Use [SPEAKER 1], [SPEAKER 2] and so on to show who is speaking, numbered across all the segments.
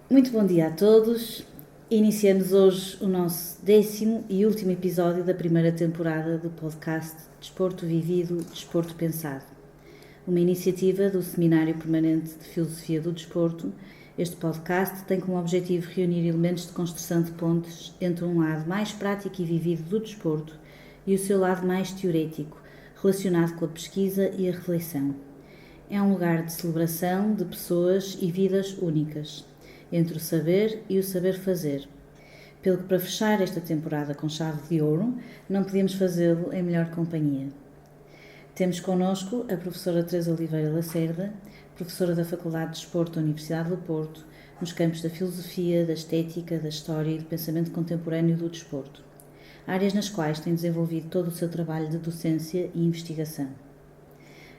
[SPEAKER 1] Muito bom dia a todos. Iniciamos hoje o nosso 10º e último episódio da primeira temporada do podcast Desporto Vivido, Desporto Pensado, uma iniciativa do Seminário Permanente de Filosofia do Desporto. Este podcast tem como objetivo reunir elementos de construção de pontes entre um lado mais prático e vivido do desporto e o seu lado mais teorético, relacionado com a pesquisa e a reflexão. É um lugar de celebração de pessoas e vidas únicas, entre o saber e o saber fazer. Pelo que, para fechar esta temporada com chave de ouro, não podíamos fazê-lo em melhor companhia. Temos connosco a professora Teresa Oliveira Lacerda, professora da Faculdade de Desporto da Universidade do Porto, nos campos da filosofia, da estética, da história e do pensamento contemporâneo do desporto, áreas nas quais tem desenvolvido todo o seu trabalho de docência e investigação.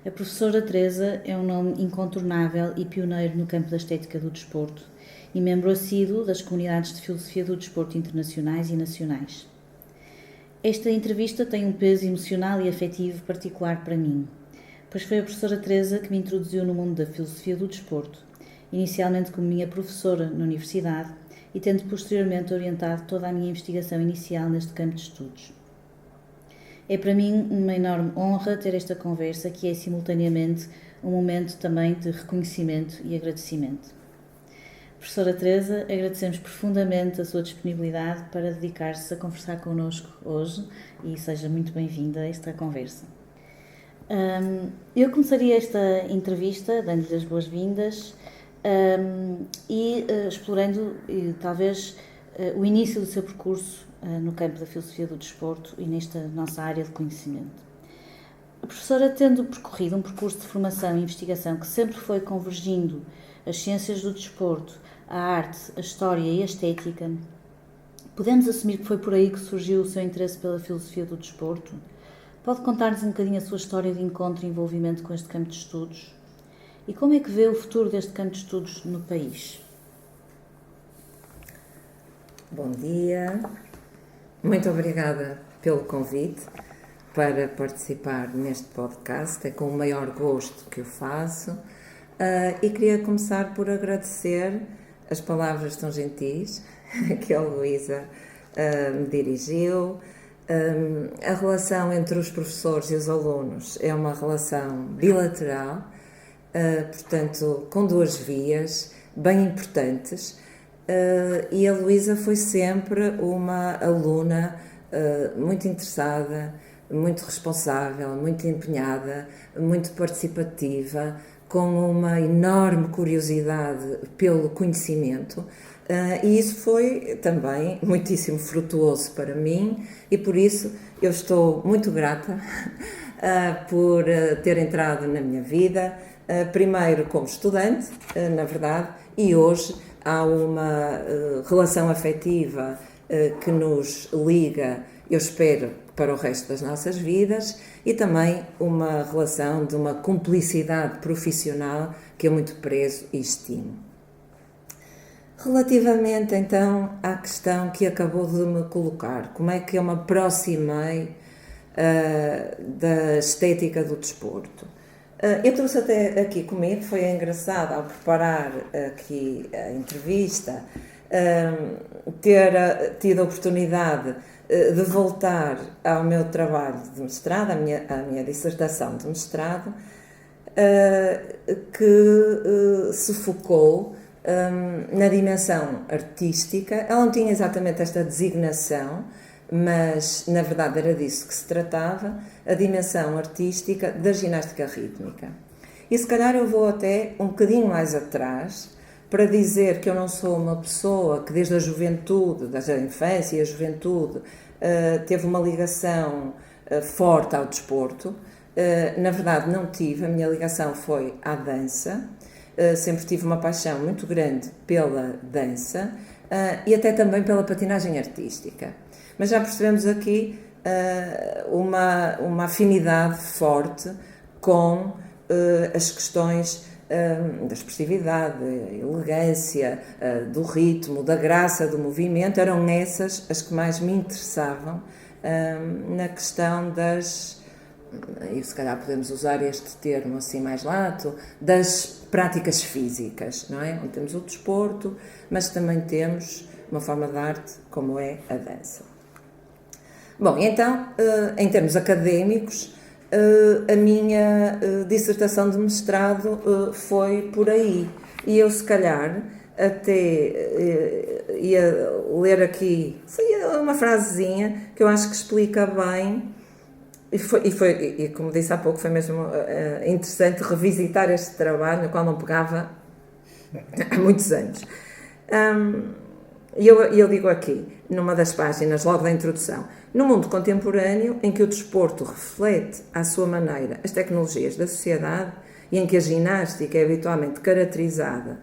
[SPEAKER 1] A professora Teresa é um nome incontornável e pioneiro no campo da estética do desporto e membro assíduo das comunidades de filosofia do desporto internacionais e nacionais. Esta entrevista tem um peso emocional e afetivo particular para mim, pois foi a professora Teresa que me introduziu no mundo da filosofia do desporto, inicialmente como minha professora na universidade e tendo posteriormente orientado toda a minha investigação inicial neste campo de estudos. É para mim uma enorme honra ter esta conversa, que é simultaneamente um momento também de reconhecimento e agradecimento. Professora Teresa, agradecemos profundamente a sua disponibilidade para dedicar-se a conversar connosco hoje e seja muito bem-vinda a esta conversa. Eu começaria esta entrevista dando-lhe as boas-vindas e explorando talvez o início do seu percurso no campo da filosofia do desporto e nesta nossa área de conhecimento. A professora, tendo percorrido um percurso de formação e investigação que sempre foi convergindo as ciências do desporto, a arte, a história e a estética, podemos assumir que foi por aí que surgiu o seu interesse pela filosofia do desporto? Pode contar-nos um bocadinho a sua história de encontro e envolvimento com este campo de estudos? E como é que vê o futuro deste campo de estudos no país?
[SPEAKER 2] Bom dia, muito obrigada pelo convite para participar neste podcast, é com o maior gosto que o faço e queria começar por agradecer as palavras tão gentis que a Luísa me dirigiu. A relação entre os professores e os alunos é uma relação bilateral, portanto com duas vias bem importantes. E a Luísa foi sempre uma aluna muito interessada, muito responsável, muito empenhada, muito participativa, com uma enorme curiosidade pelo conhecimento, e isso foi também muitíssimo frutuoso para mim e por isso eu estou muito grata por ter entrado na minha vida, primeiro como estudante, na verdade, e hoje há uma relação afetiva que nos liga, eu espero, para o resto das nossas vidas e também uma relação de uma cumplicidade profissional que eu muito prezo e estimo. Relativamente então à questão que acabou de me colocar, como é que eu me aproximei da estética do desporto? Eu trouxe até aqui comigo, foi engraçado ao preparar aqui a entrevista, ter tido a oportunidade de voltar ao meu trabalho de mestrado, à minha dissertação de mestrado, que se focou na dimensão artística. Ela não tinha exatamente esta designação, mas na verdade era disso que se tratava, a dimensão artística da ginástica rítmica. E se calhar eu vou até um bocadinho mais atrás, para dizer que eu não sou uma pessoa que desde a juventude, desde a infância e a juventude, teve uma ligação forte ao desporto. Na verdade não tive, a minha ligação foi à dança, sempre tive uma paixão muito grande pela dança e até também pela patinagem artística. Mas já percebemos aqui uma afinidade forte com as questões da expressividade, da elegância, do ritmo, da graça do movimento. Eram essas as que mais me interessavam na questão das e se calhar podemos usar este termo assim mais lato, das práticas físicas, não é? Onde temos o desporto, mas também temos uma forma de arte como é a dança. Bom, então, em termos académicos, a minha dissertação de mestrado foi por aí. E eu, se calhar, até ia ler aqui uma frasezinha que eu acho que explica bem, e como disse há pouco, foi mesmo interessante revisitar este trabalho, no qual não pegava há muitos anos. E eu digo aqui, numa das páginas, logo da introdução: no mundo contemporâneo, em que o desporto reflete, à sua maneira, as tecnologias da sociedade e em que a ginástica é habitualmente caracterizada,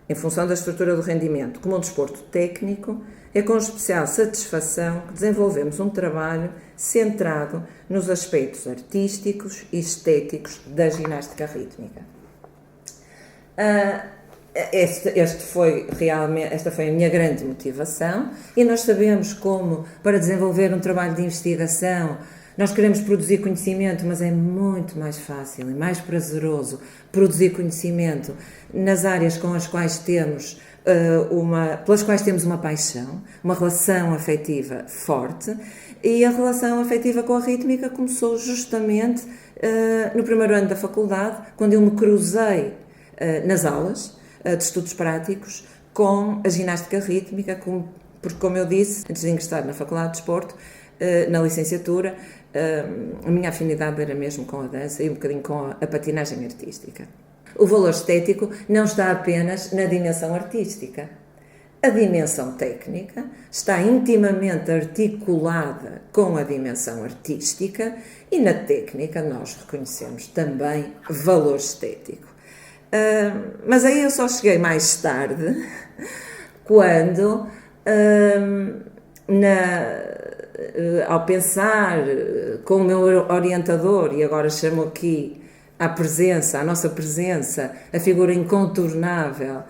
[SPEAKER 2] em função da estrutura do rendimento, como um desporto técnico, é com especial satisfação que desenvolvemos um trabalho centrado nos aspectos artísticos e estéticos da ginástica rítmica. Esta foi a minha grande motivação, e nós sabemos como, para desenvolver um trabalho de investigação, nós queremos produzir conhecimento, mas é muito mais fácil e mais prazeroso produzir conhecimento nas áreas com as quais temos pelas quais temos uma paixão, uma relação afetiva forte. E a relação afetiva com a rítmica começou justamente no primeiro ano da faculdade, quando eu me cruzei nas aulas de estudos práticos com a ginástica rítmica, porque, como eu disse, antes de ingressar na Faculdade de Desporto, na licenciatura, a minha afinidade era mesmo com a dança e um bocadinho com a patinagem artística. O valor estético não está apenas na dimensão artística. A dimensão técnica está intimamente articulada com a dimensão artística, e na técnica nós reconhecemos também valor estético. Mas aí eu só cheguei mais tarde, quando, ao pensar com o meu orientador, e agora chamo aqui à nossa presença, a figura incontornável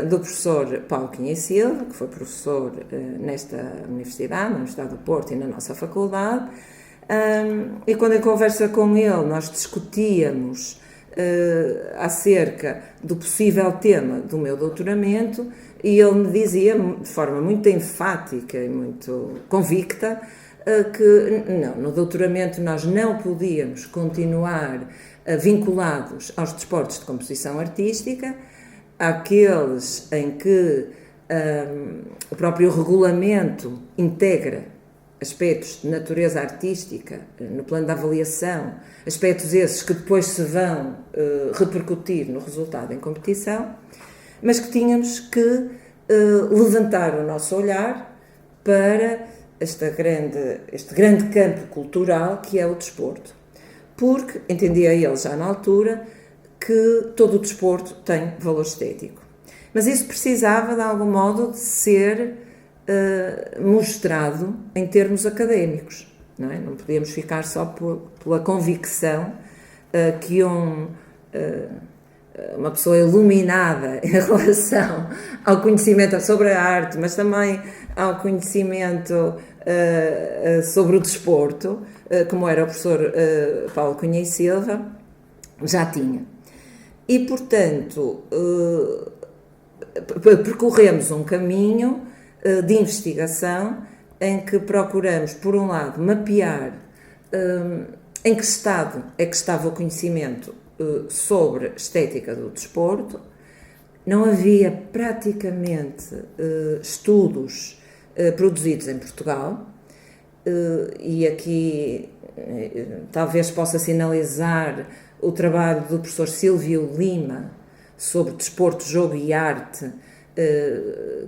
[SPEAKER 2] do professor Paulo Cunha e Silva, que foi professor nesta universidade, na Universidade do Porto e na nossa faculdade, e quando em conversa com ele nós discutíamos acerca do possível tema do meu doutoramento, e ele me dizia de forma muito enfática e muito convicta que não, no doutoramento nós não podíamos continuar vinculados aos desportos de composição artística, àqueles em que o próprio regulamento integra aspectos de natureza artística no plano da avaliação, aspectos esses que depois se vão repercutir no resultado em competição, mas que tínhamos que levantar o nosso olhar para este grande campo cultural que é o desporto. Porque entendia ele já na altura que todo o desporto tem valor estético. Mas isso precisava, de algum modo, de ser mostrado em termos académicos. Não é? Não podíamos ficar só pela convicção que uma pessoa iluminada em relação ao conhecimento sobre a arte, mas também ao conhecimento sobre o desporto, como era o professor Paulo Cunha e Silva, já tinha. E, portanto, percorremos um caminho de investigação em que procuramos, por um lado, mapear em que estado é que estava o conhecimento sobre estética do desporto. Não havia praticamente estudos produzidos em Portugal, e aqui talvez possa sinalizar o trabalho do professor Silvio Lima sobre desporto, jogo e arte,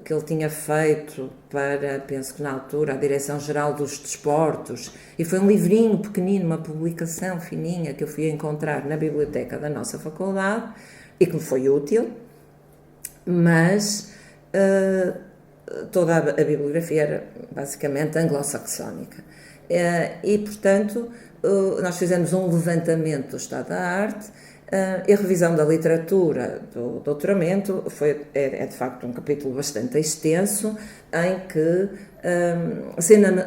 [SPEAKER 2] que ele tinha feito para, penso que na altura, a Direção-Geral dos Desportos, e foi um livrinho pequenino, uma publicação fininha que eu fui encontrar na biblioteca da nossa faculdade e que me foi útil, mas toda a bibliografia era basicamente anglo-saxónica. E, portanto, nós fizemos um levantamento do estado da arte, e a revisão da literatura do doutoramento é de facto um capítulo bastante extenso, em que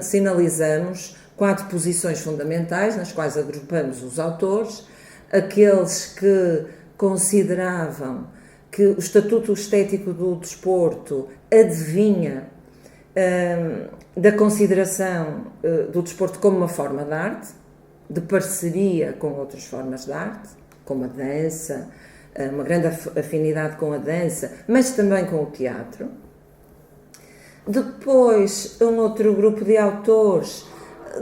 [SPEAKER 2] sinalizamos 4 posições fundamentais, nas quais agrupamos os autores, aqueles que consideravam que o estatuto estético do desporto adivinha da consideração do desporto como uma forma de arte, de parceria com outras formas de arte, como a dança, uma grande afinidade com a dança, mas também com o teatro. Depois, um outro grupo de autores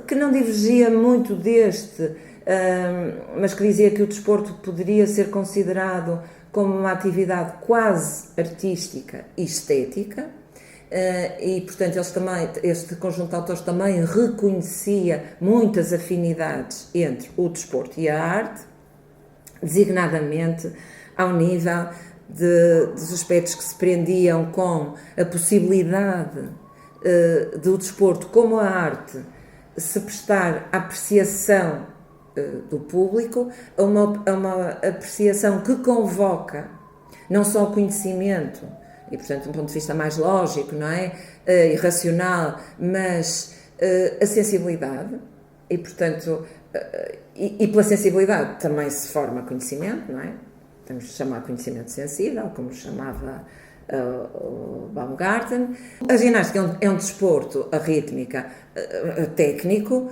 [SPEAKER 2] que não divergia muito deste, mas que dizia que o desporto poderia ser considerado como uma atividade quase artística e estética, e portanto este conjunto de autores também reconhecia muitas afinidades entre o desporto e a arte, designadamente ao nível dos aspectos que se prendiam com a possibilidade do desporto como a arte se prestar à apreciação do público, a uma apreciação que convoca não só o conhecimento, e portanto de um ponto de vista mais lógico, não é? E racional, mas a sensibilidade, e portanto, e pela sensibilidade também se forma conhecimento, não é? Temos de chamar conhecimento sensível, como chamava o Baumgarten. A ginástica é um desporto, a rítmica, técnico,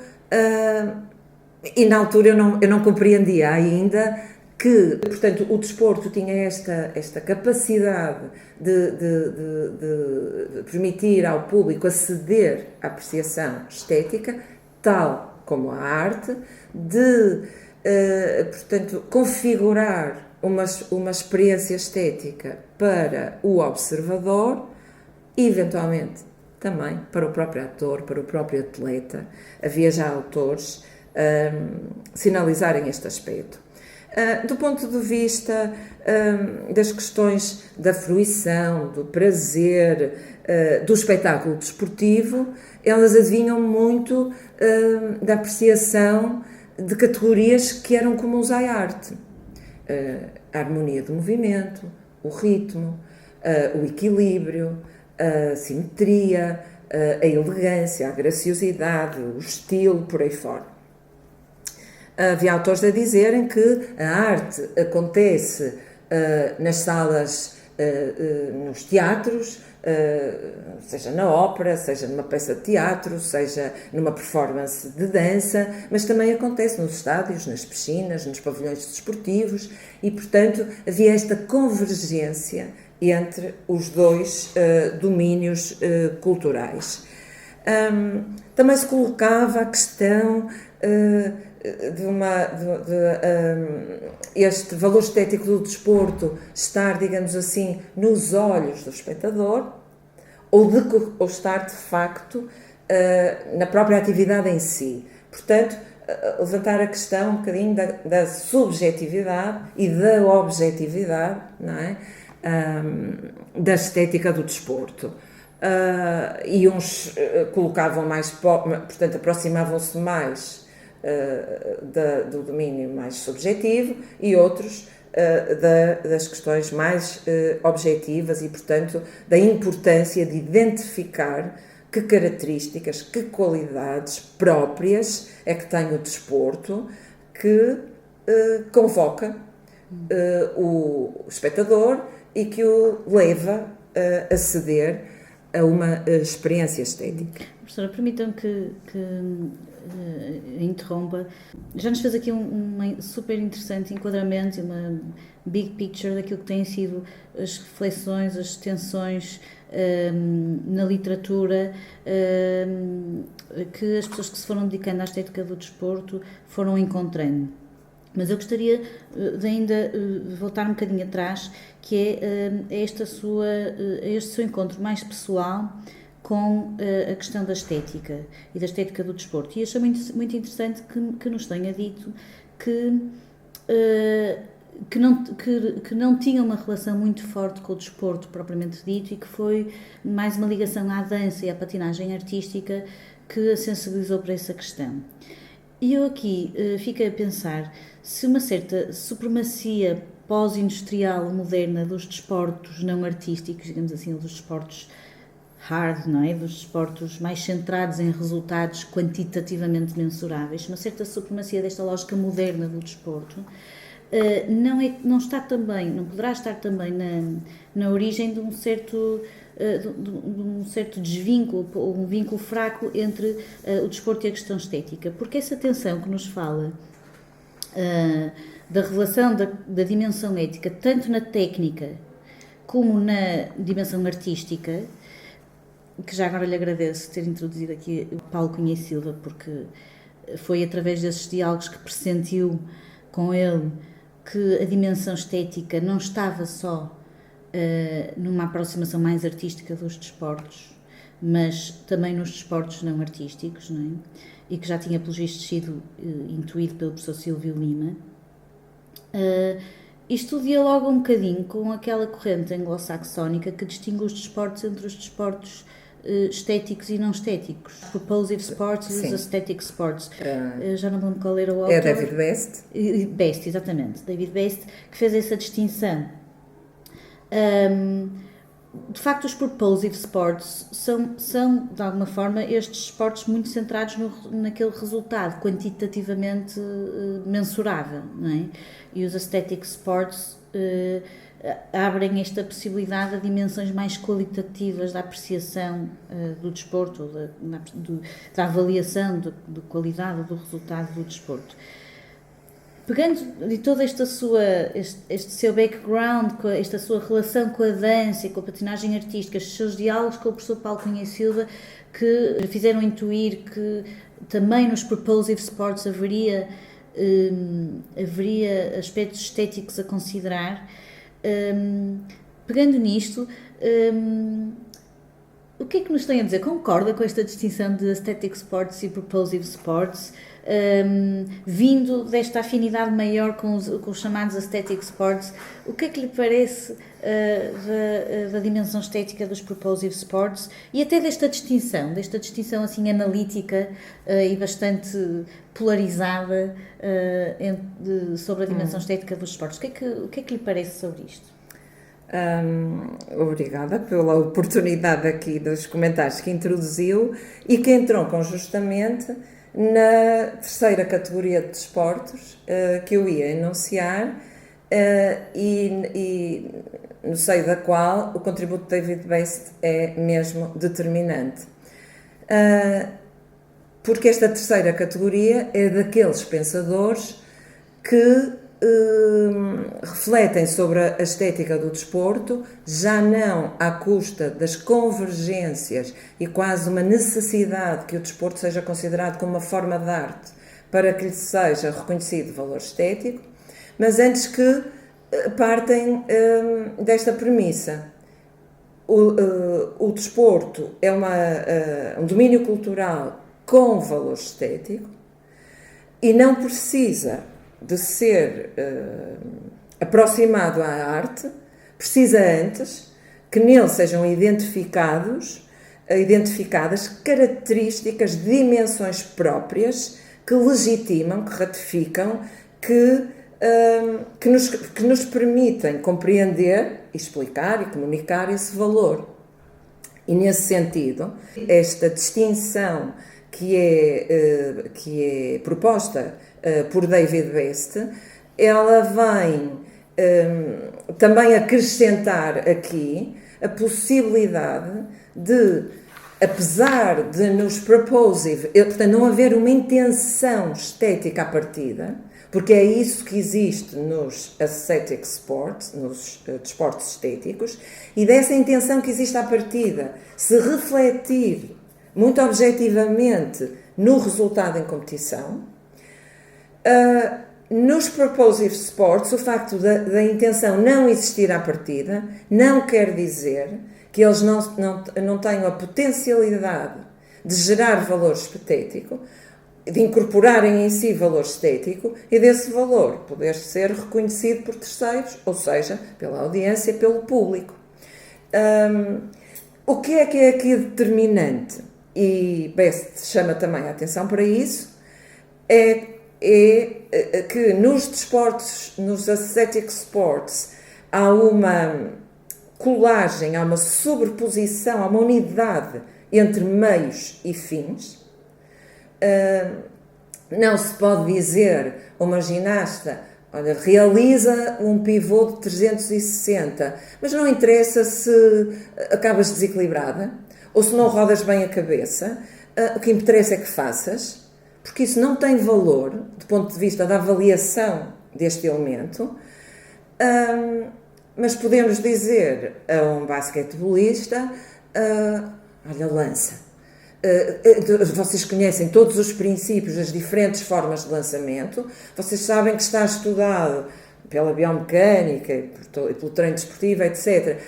[SPEAKER 2] e na altura eu não compreendia ainda que, portanto, o desporto tinha esta capacidade de permitir ao público aceder à apreciação estética, tal como a arte, portanto, configurar uma experiência estética para o observador e, eventualmente, também para o próprio ator, para o próprio atleta. Havia já autores sinalizarem este aspecto. Do ponto de vista das questões da fruição, do prazer, do espetáculo desportivo, elas adivinham muito da apreciação de categorias que eram comuns à arte. A harmonia do movimento, o ritmo, o equilíbrio, a simetria, a elegância, a graciosidade, o estilo, por aí fora. Havia autores a dizerem que a arte acontece nas salas, nos teatros, seja na ópera, seja numa peça de teatro, seja numa performance de dança, mas também acontece nos estádios, nas piscinas, nos pavilhões desportivos, e, portanto, havia esta convergência entre os dois domínios culturais. Também se colocava a questão este valor estético do desporto estar, digamos assim, nos olhos do espectador, ou estar de facto na própria atividade em si. Portanto, levantar a questão um bocadinho da subjetividade e da objetividade, não é? Da estética do desporto. E uns colocavam mais, portanto, aproximavam-se mais do domínio mais subjetivo, e outros das questões mais objetivas e, portanto, da importância de identificar que características, que qualidades próprias é que tem o desporto que convoca o espectador e que o leva a ceder a uma experiência estética.
[SPEAKER 1] Professora, permitam-me que interrompa. Já nos fez aqui um super interessante enquadramento, uma big picture daquilo que têm sido as reflexões, as tensões na literatura, que as pessoas que se foram dedicando à estética do desporto foram encontrando. Mas eu gostaria de ainda voltar um bocadinho atrás, que é este seu encontro mais pessoal com a questão da estética e da estética do desporto. E achei muito interessante que nos tenha dito que não tinha uma relação muito forte com o desporto propriamente dito, e que foi mais uma ligação à dança e à patinagem artística que a sensibilizou para essa questão. E eu aqui fiquei a pensar se uma certa supremacia pós-industrial moderna dos desportos não artísticos, digamos assim, dos desportos hard, não é? Dos desportos mais centrados em resultados quantitativamente mensuráveis, uma certa supremacia desta lógica moderna do desporto, não está também, não poderá estar também na origem de um certo desvínculo, ou um vínculo fraco entre o desporto e a questão estética, porque essa tensão que nos fala da relação da dimensão ética, tanto na técnica como na dimensão artística, que já agora lhe agradeço ter introduzido aqui o Paulo Cunha e Silva, porque foi através desses diálogos que pressentiu com ele que a dimensão estética não estava só numa aproximação mais artística dos desportos, mas também nos desportos não artísticos, não é? E que já tinha, pelos vistos, sido intuído pelo professor Silvio Lima. Isto dialoga um bocadinho com aquela corrente anglo-saxónica que distingue os desportos entre os desportos estéticos e não estéticos. Propulsive sports e os aesthetic sports. Já não me lembro qual era o autor.
[SPEAKER 2] É David Best.
[SPEAKER 1] Best, exatamente. David Best, que fez essa distinção. De facto, os propulsive sports são, de alguma forma, estes esportes muito centrados naquele resultado quantitativamente mensurável, não é? E os aesthetic sports abrem esta possibilidade a dimensões mais qualitativas da apreciação do desporto, ou da avaliação da qualidade do resultado do desporto. Pegando de todo este seu background, esta sua relação com a dança e com a patinagem artística, estes seus diálogos com o professor Paulo Cunha e Silva, que fizeram intuir que também nos propulsive sports haveria aspectos estéticos a considerar. Pegando nisto, o que é que nos tem a dizer? Concorda com esta distinção de aesthetic sports e propulsive sports? Vindo desta afinidade maior com os chamados aesthetic sports, o que é que lhe parece da dimensão estética dos propulsive sports e até desta distinção assim analítica e bastante polarizada sobre a dimensão estética dos esportes? O que é que lhe parece sobre isto?
[SPEAKER 2] Obrigada pela oportunidade aqui dos comentários que introduziu e que entroncam justamente na terceira categoria de desportos que eu ia enunciar e no seio da qual o contributo de David Best é mesmo determinante. Porque esta terceira categoria é daqueles pensadores que refletem sobre a estética do desporto, já não à custa das convergências e quase uma necessidade que o desporto seja considerado como uma forma de arte para que lhe seja reconhecido valor estético, mas antes que partem desta premissa. O desporto é um domínio cultural com valor estético e não precisa de ser aproximado à arte, precisa antes que nele sejam identificadas características, dimensões próprias que legitimam, que ratificam, que nos permitem compreender, explicar e comunicar esse valor. E nesse sentido, esta distinção que é proposta por David Best, ela vem também acrescentar aqui a possibilidade de, apesar de nos propulsive, portanto, não haver uma intenção estética à partida, porque é isso que existe nos aesthetic sports, nos desportos estéticos, e dessa intenção que existe à partida se refletir muito objetivamente no resultado em competição. Nos propulsive sports, o facto da intenção não existir à partida não quer dizer que eles não tenham a potencialidade de gerar valor estético, de incorporarem em si valor estético e desse valor poder ser reconhecido por terceiros, ou seja, pela audiência, pelo público. O que é aqui determinante, e Best chama também a atenção para isso, é que nos desportos, nos aesthetic sports, há uma colagem, há uma sobreposição, há uma unidade entre meios e fins. Não se pode dizer uma ginasta, olha, realiza um pivô de 360, mas não interessa se acabas desequilibrada ou se não rodas bem a cabeça, o que interessa é que faças, porque isso não tem valor do ponto de vista da avaliação deste elemento. Mas podemos dizer a um basquetebolista, olha, lança. Vocês conhecem todos os princípios das diferentes formas de lançamento, vocês sabem que está estudado pela biomecânica e pelo treino desportivo, etc.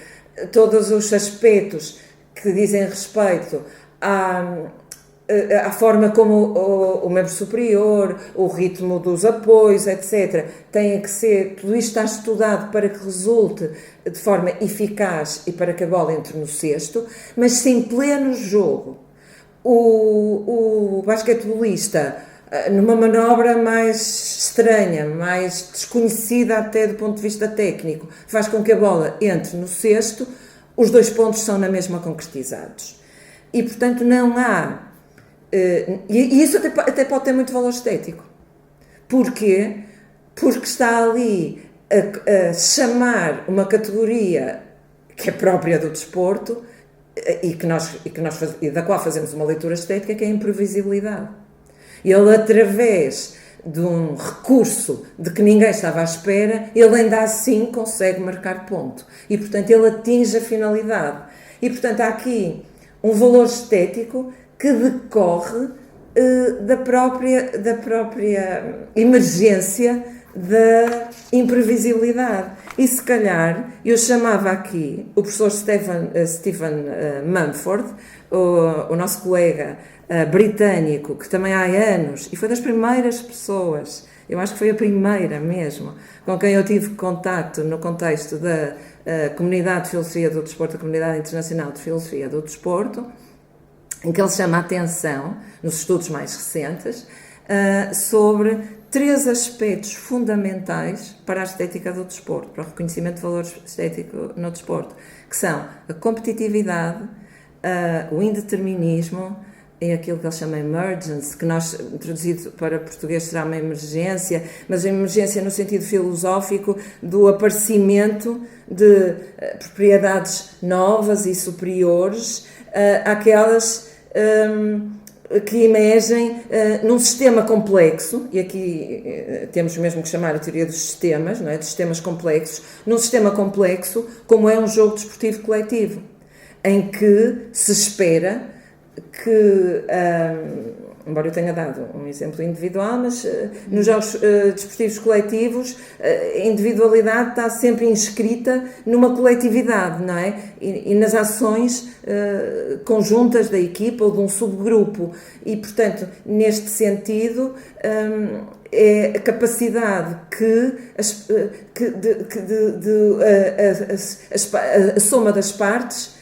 [SPEAKER 2] Todos os aspectos que dizem respeito à forma como o membro superior, o ritmo dos apoios, etc., tem que ser, tudo isto está estudado para que resulte de forma eficaz e para que a bola entre no cesto, mas se em pleno jogo o basquetebolista, numa manobra mais estranha, mais desconhecida até do ponto de vista técnico, faz com que a bola entre no cesto, os 2 pontos são na mesma concretizados. E, portanto, não há... E isso até pode ter muito valor estético. Porquê? Porque está ali a chamar uma categoria que é própria do desporto e da qual fazemos uma leitura estética, que é a imprevisibilidade. Ele, através de um recurso de que ninguém estava à espera, ele ainda assim consegue marcar ponto. E, portanto, ele atinge a finalidade. E, portanto, há aqui um valor estético que decorre da própria emergência da imprevisibilidade. E se calhar eu chamava aqui o professor Stephen Mumford, o nosso colega britânico, que também há anos, e foi das primeiras pessoas, eu acho que foi a primeira mesmo, com quem eu tive contacto no contexto da Comunidade de Filosofia do Desporto, a Comunidade Internacional de Filosofia do Desporto, em que ele chama a atenção, nos estudos mais recentes, sobre 3 aspectos fundamentais para a estética do desporto, para o reconhecimento de valor estético no desporto, que são a competitividade, o indeterminismo e aquilo que ele chama emergence, que nós, traduzido para português, será uma emergência, mas a emergência no sentido filosófico do aparecimento de propriedades novas e superiores àquelas que emergem num sistema complexo, e aqui temos mesmo que chamar a teoria dos sistemas, não é? Dos sistemas complexos, num sistema complexo como é um jogo desportivo coletivo, em que se espera que, embora eu tenha dado um exemplo individual, mas nos jogos desportivos coletivos a individualidade está sempre inscrita numa coletividade, não é? E nas ações conjuntas da equipa ou de um subgrupo. E, portanto, neste sentido, é a capacidade a soma das partes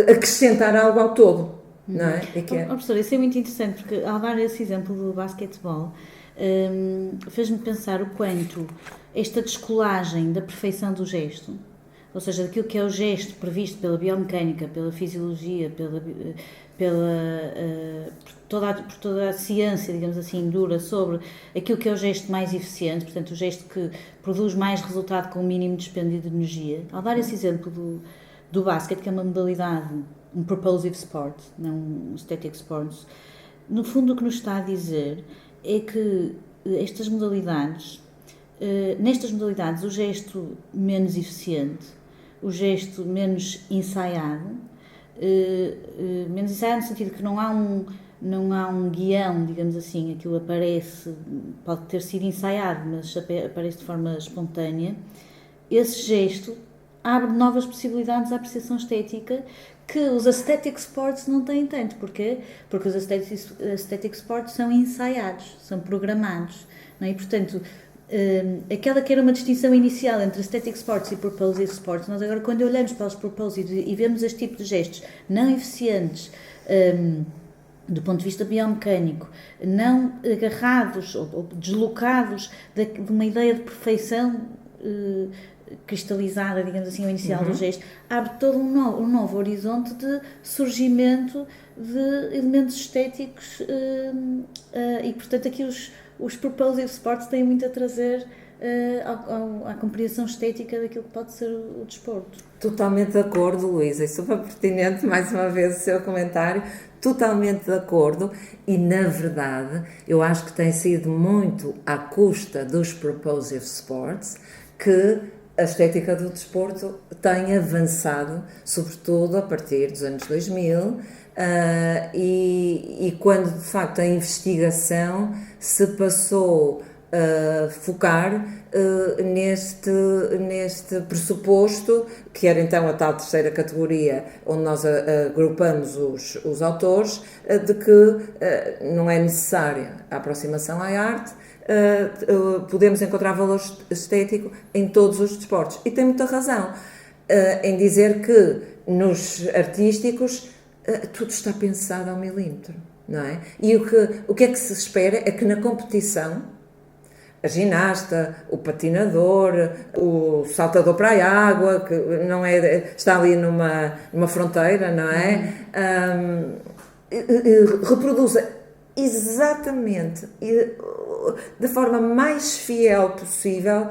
[SPEAKER 2] acrescentar algo ao todo, não é?
[SPEAKER 1] Professora, isso é muito interessante, porque ao dar esse exemplo do basquetebol, fez-me pensar o quanto esta descolagem da perfeição do gesto, ou seja, daquilo que é o gesto previsto pela biomecânica, pela fisiologia, por toda a ciência, digamos assim, dura sobre aquilo que é o gesto mais eficiente, portanto, o gesto que produz mais resultado com o mínimo dispendio de energia. Ao dar esse exemplo do basquete, que é uma modalidade, um propulsive sport, não um static sport, no fundo o que nos está a dizer é que nestas modalidades, o gesto menos eficiente, o gesto menos ensaiado no sentido que não há um guião, digamos assim, aquilo aparece, pode ter sido ensaiado, mas aparece de forma espontânea, esse gesto abre novas possibilidades à apreciação estética que os aesthetic sports não têm tanto. Porquê? Porque os aesthetic sports são ensaiados, são programados, não é? E, portanto, aquela que era uma distinção inicial entre aesthetic sports e propulsive sports, nós agora, quando olhamos para os propulsive e vemos este tipo de gestos não eficientes, do ponto de vista biomecânico, não agarrados ou deslocados de uma ideia de perfeição cristalizada, digamos assim, o inicial do gesto, abre todo um novo horizonte de surgimento de elementos estéticos e, portanto, aqui os Propulsive Sports têm muito a trazer à compreensão estética daquilo que pode ser o desporto.
[SPEAKER 2] Totalmente de acordo, Luísa, é super pertinente, mais uma vez, o seu comentário. Totalmente de acordo, e na verdade eu acho que tem sido muito à custa dos Propulsive Sports que a estética do desporto tem avançado, sobretudo a partir dos anos 2000, e quando de facto a investigação se passou a focar neste pressuposto, que era então a tal terceira categoria, onde nós agrupamos os autores, de que não é necessária a aproximação à arte, podemos encontrar valor estético em todos os desportos. E tem muita razão em dizer que nos artísticos tudo está pensado ao milímetro, não é? E o que é que se espera é que na competição a ginasta, o patinador, o saltador para a água, que não é, está ali numa fronteira, não é? Reproduza exatamente, da forma mais fiel possível,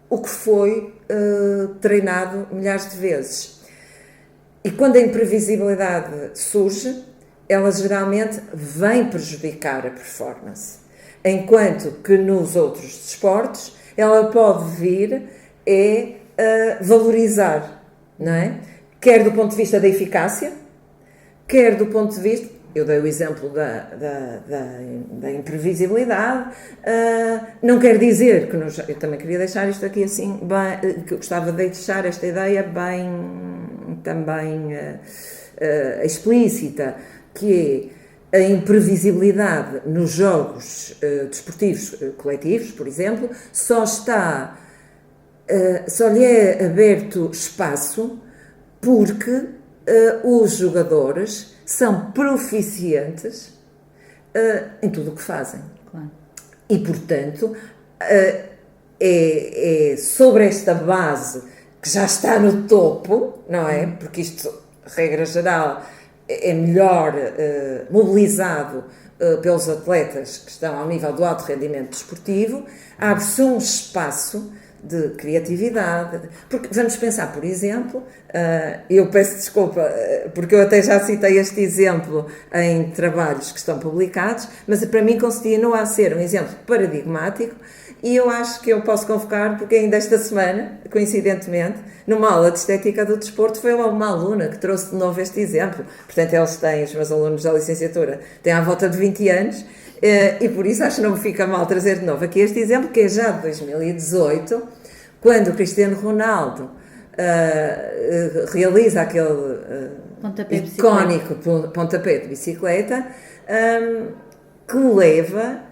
[SPEAKER 2] o que foi treinado milhares de vezes. E quando a imprevisibilidade surge, ela geralmente vem prejudicar a performance. Enquanto que nos outros desportos ela pode vir a valorizar, não é? Quer do ponto de vista da eficácia, quer do ponto de vista, eu dei o exemplo da imprevisibilidade, não quer dizer que eu também queria deixar isto aqui assim, bem, que eu gostava de deixar esta ideia bem também explícita, que é a imprevisibilidade nos jogos desportivos coletivos, por exemplo, só lhe é aberto espaço porque os jogadores são proficientes em tudo o que fazem.
[SPEAKER 1] Claro.
[SPEAKER 2] E, portanto, é sobre esta base que já está no topo, não é? Porque isto, regra geral, é melhor mobilizado pelos atletas que estão ao nível do alto rendimento desportivo, abre-se um espaço de criatividade, porque vamos pensar, por exemplo, eu peço desculpa, porque eu até já citei este exemplo em trabalhos que estão publicados, mas para mim continua a ser um exemplo paradigmático, e eu acho que eu posso convocar, porque ainda esta semana, coincidentemente, numa aula de estética do desporto, foi uma aluna que trouxe de novo este exemplo. Portanto, os meus alunos da licenciatura têm à volta de 20 anos, e por isso acho que não me fica mal trazer de novo aqui este exemplo, que é já de 2018, quando o Cristiano Ronaldo realiza aquele icónico pontapé de bicicleta, que leva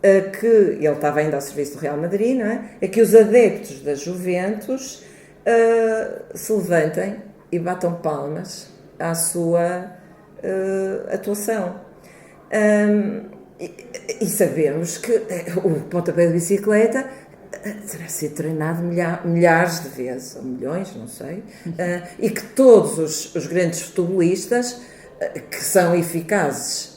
[SPEAKER 2] a que, ele estava ainda ao serviço do Real Madrid, não é? A que os adeptos da Juventus se levantem e batam palmas à sua atuação. E sabemos que o pontapé de bicicleta terá sido treinado milhares de vezes, ou milhões, não sei, e que todos os grandes futebolistas que são eficazes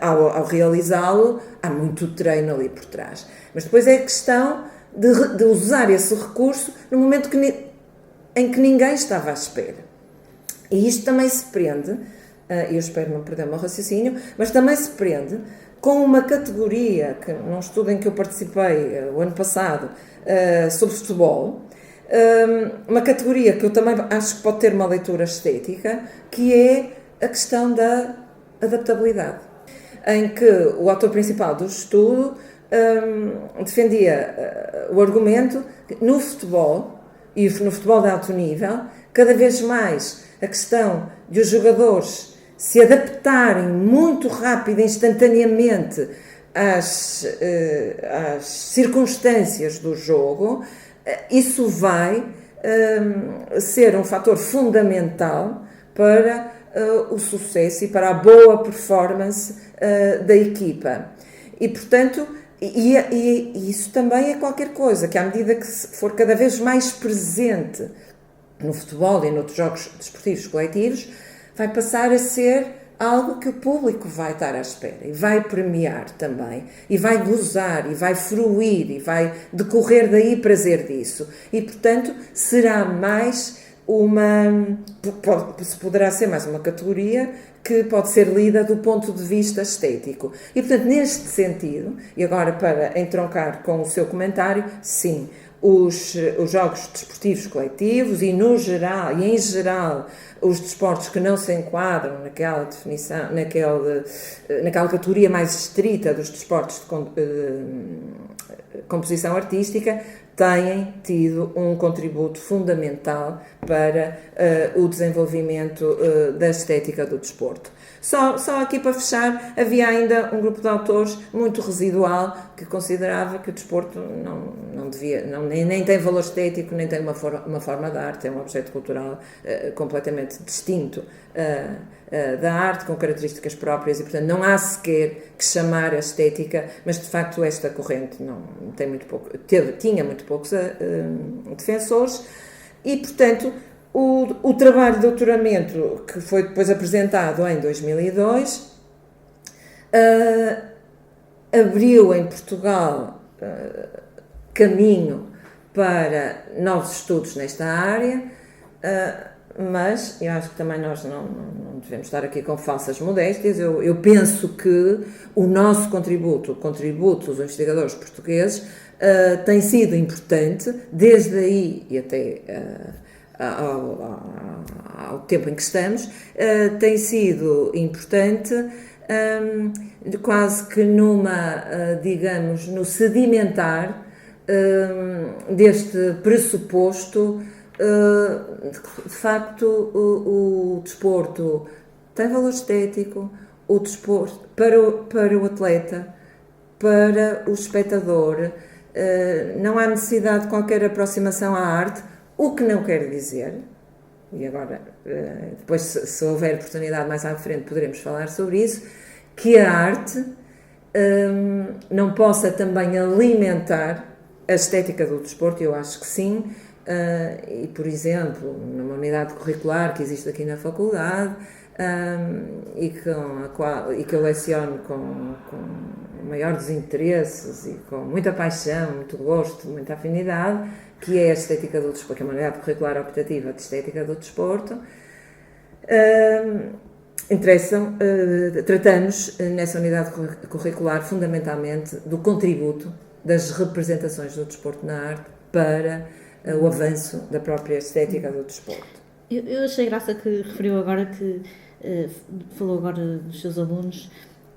[SPEAKER 2] ao realizá-lo, há muito treino ali por trás. Mas depois é a questão de usar esse recurso no momento em que ninguém estava à espera. E isto também se prende, eu espero não perder o meu raciocínio, mas também se prende com uma categoria, que num estudo em que eu participei o ano passado, sobre futebol, uma categoria que eu também acho que pode ter uma leitura estética, que é a questão da adaptabilidade, em que o autor principal do estudo defendia o argumento que no futebol, e no futebol de alto nível, cada vez mais a questão de os jogadores se adaptarem muito rápido, instantaneamente às circunstâncias do jogo, isso vai ser um fator fundamental para o sucesso e para a boa performance da equipa. E, portanto, E isso também é qualquer coisa que, à medida que for cada vez mais presente no futebol e noutros jogos desportivos coletivos, vai passar a ser algo que o público vai estar à espera e vai premiar também, e vai gozar, e vai fruir, e vai decorrer daí prazer disso. E, portanto, será mais poderá ser mais uma categoria que pode ser lida do ponto de vista estético. E, portanto, neste sentido, e agora para entroncar com o seu comentário, sim, os jogos desportivos coletivos e, no geral, e em geral, os desportos que não se enquadram naquela definição, naquela categoria mais estrita dos desportos de composição artística, têm tido um contributo fundamental para o desenvolvimento da estética do desporto. Só aqui para fechar, havia ainda um grupo de autores muito residual que considerava que o desporto nem tem valor estético, nem tem uma forma de arte, é um objeto cultural completamente distinto da arte, com características próprias, e portanto não há sequer que chamar a estética, mas de facto esta corrente tinha muito poucos defensores, e portanto o trabalho de doutoramento que foi depois apresentado em 2002 abriu em Portugal caminho para novos estudos nesta área, mas eu acho que também nós não devemos estar aqui com falsas modéstias. Eu penso que o nosso contributo, o contributo dos investigadores portugueses, tem sido importante, desde aí e até ao tempo em que estamos, tem sido importante, quase que digamos, no sedimentar deste pressuposto. De facto, o desporto tem valor estético, o desporto para o atleta, para o espectador, não há necessidade de qualquer aproximação à arte, o que não quer dizer, e agora, depois se houver oportunidade mais à frente poderemos falar sobre isso, que a arte não possa também alimentar a estética do desporto. Eu acho que sim. E, por exemplo, numa unidade curricular que existe aqui na faculdade, e que eu leciono com o maior dos interesses e com muita paixão, muito gosto, muita afinidade, que é a estética do desporto, que é uma unidade curricular optativa de estética do desporto, tratamos nessa unidade curricular fundamentalmente do contributo das representações do desporto na arte para o avanço da própria estética do desporto.
[SPEAKER 1] Eu achei graça que referiu agora que falou agora dos seus alunos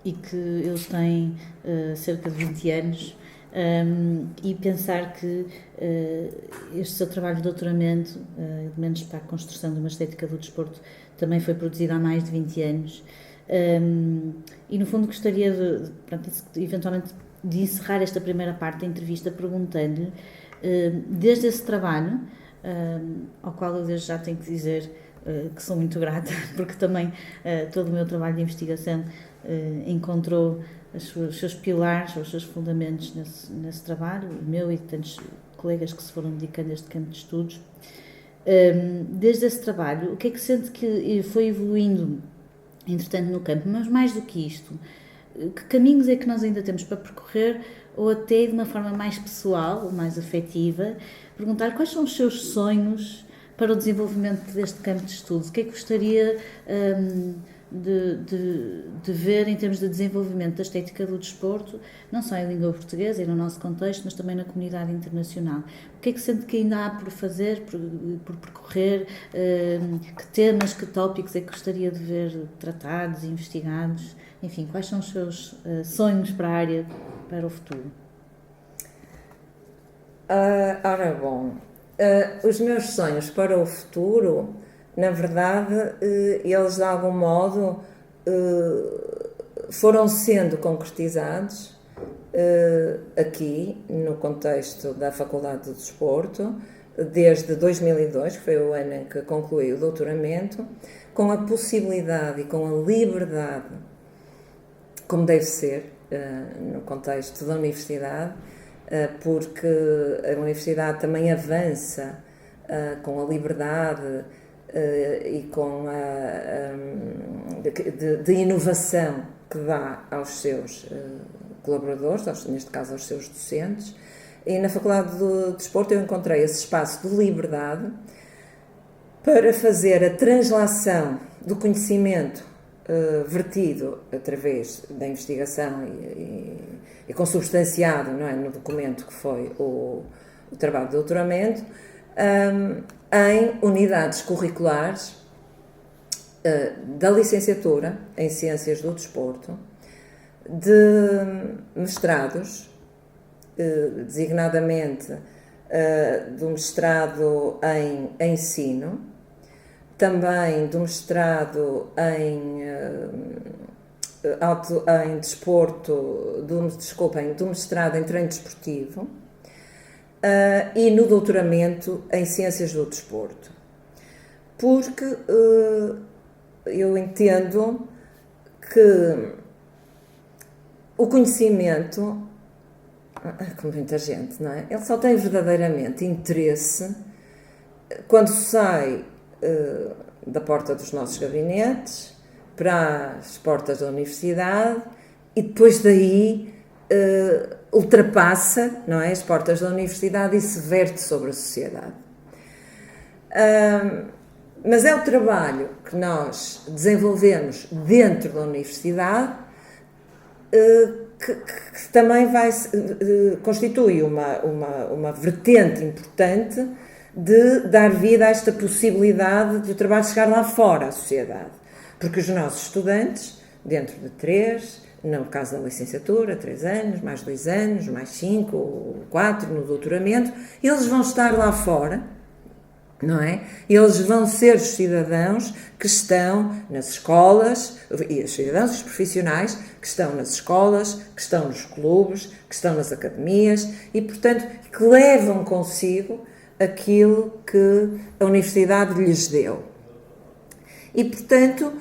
[SPEAKER 1] e que eles têm cerca de 20 anos, e pensar que este seu trabalho de doutoramento, elementos para a construção de uma estética do desporto, também foi produzido há mais de 20 anos. E no fundo gostaria eventualmente de encerrar esta primeira parte da entrevista perguntando-lhe, desde esse trabalho, ao qual eu desde já tenho que dizer que sou muito grata, porque também todo o meu trabalho de investigação encontrou os seus pilares, os seus fundamentos nesse trabalho, o meu e de tantos colegas que se foram dedicando a este campo de estudos. Desde esse trabalho, o que é que sente que foi evoluindo, entretanto, no campo? Mas mais do que isto, que caminhos é que nós ainda temos para percorrer, ou até de uma forma mais pessoal, mais afetiva, perguntar quais são os seus sonhos para o desenvolvimento deste campo de estudos? O que é que gostaria de ver em termos de desenvolvimento da estética do desporto, não só em língua portuguesa e no nosso contexto, mas também na comunidade internacional? O que é que sente que ainda há por fazer, por percorrer? Que temas, que tópicos é que gostaria de ver tratados, investigados? Enfim, quais são os seus sonhos para a área, para o futuro?
[SPEAKER 2] Ora bom, os meus sonhos para o futuro, na verdade, eles de algum modo foram sendo concretizados aqui no contexto da Faculdade de Desporto, desde 2002, que foi o ano em que concluí o doutoramento, com a possibilidade e com a liberdade, como deve ser, no contexto da universidade, porque a universidade também avança com a liberdade e com de inovação que dá aos seus colaboradores, neste caso aos seus docentes. E na Faculdade de Desporto eu encontrei esse espaço de liberdade para fazer a translação do conhecimento vertido através da investigação e consubstanciado, não é, no documento que foi o trabalho de doutoramento, em unidades curriculares da licenciatura em Ciências do Desporto, de mestrados, designadamente do mestrado em ensino, também do mestrado em desporto, do mestrado em treino desportivo e no doutoramento em Ciências do Desporto. Porque eu entendo que o conhecimento, como muita gente, não é? Ele só tem verdadeiramente interesse quando sai da porta dos nossos gabinetes para as portas da universidade e depois daí ultrapassa, não é, as portas da universidade e se verte sobre a sociedade. Mas é o trabalho que nós desenvolvemos dentro da universidade que também constitui uma vertente importante de dar vida a esta possibilidade de o trabalho chegar lá fora à sociedade. Porque os nossos estudantes, dentro de 3, no caso da licenciatura, 3 anos, mais 2 anos, mais 5 ou 4 no doutoramento, eles vão estar lá fora, não é? Eles vão ser os cidadãos que estão nas escolas, e os cidadãos e os profissionais que estão nas escolas, que estão nos clubes, que estão nas academias e, portanto, que levam consigo aquilo que a universidade lhes deu. E, portanto,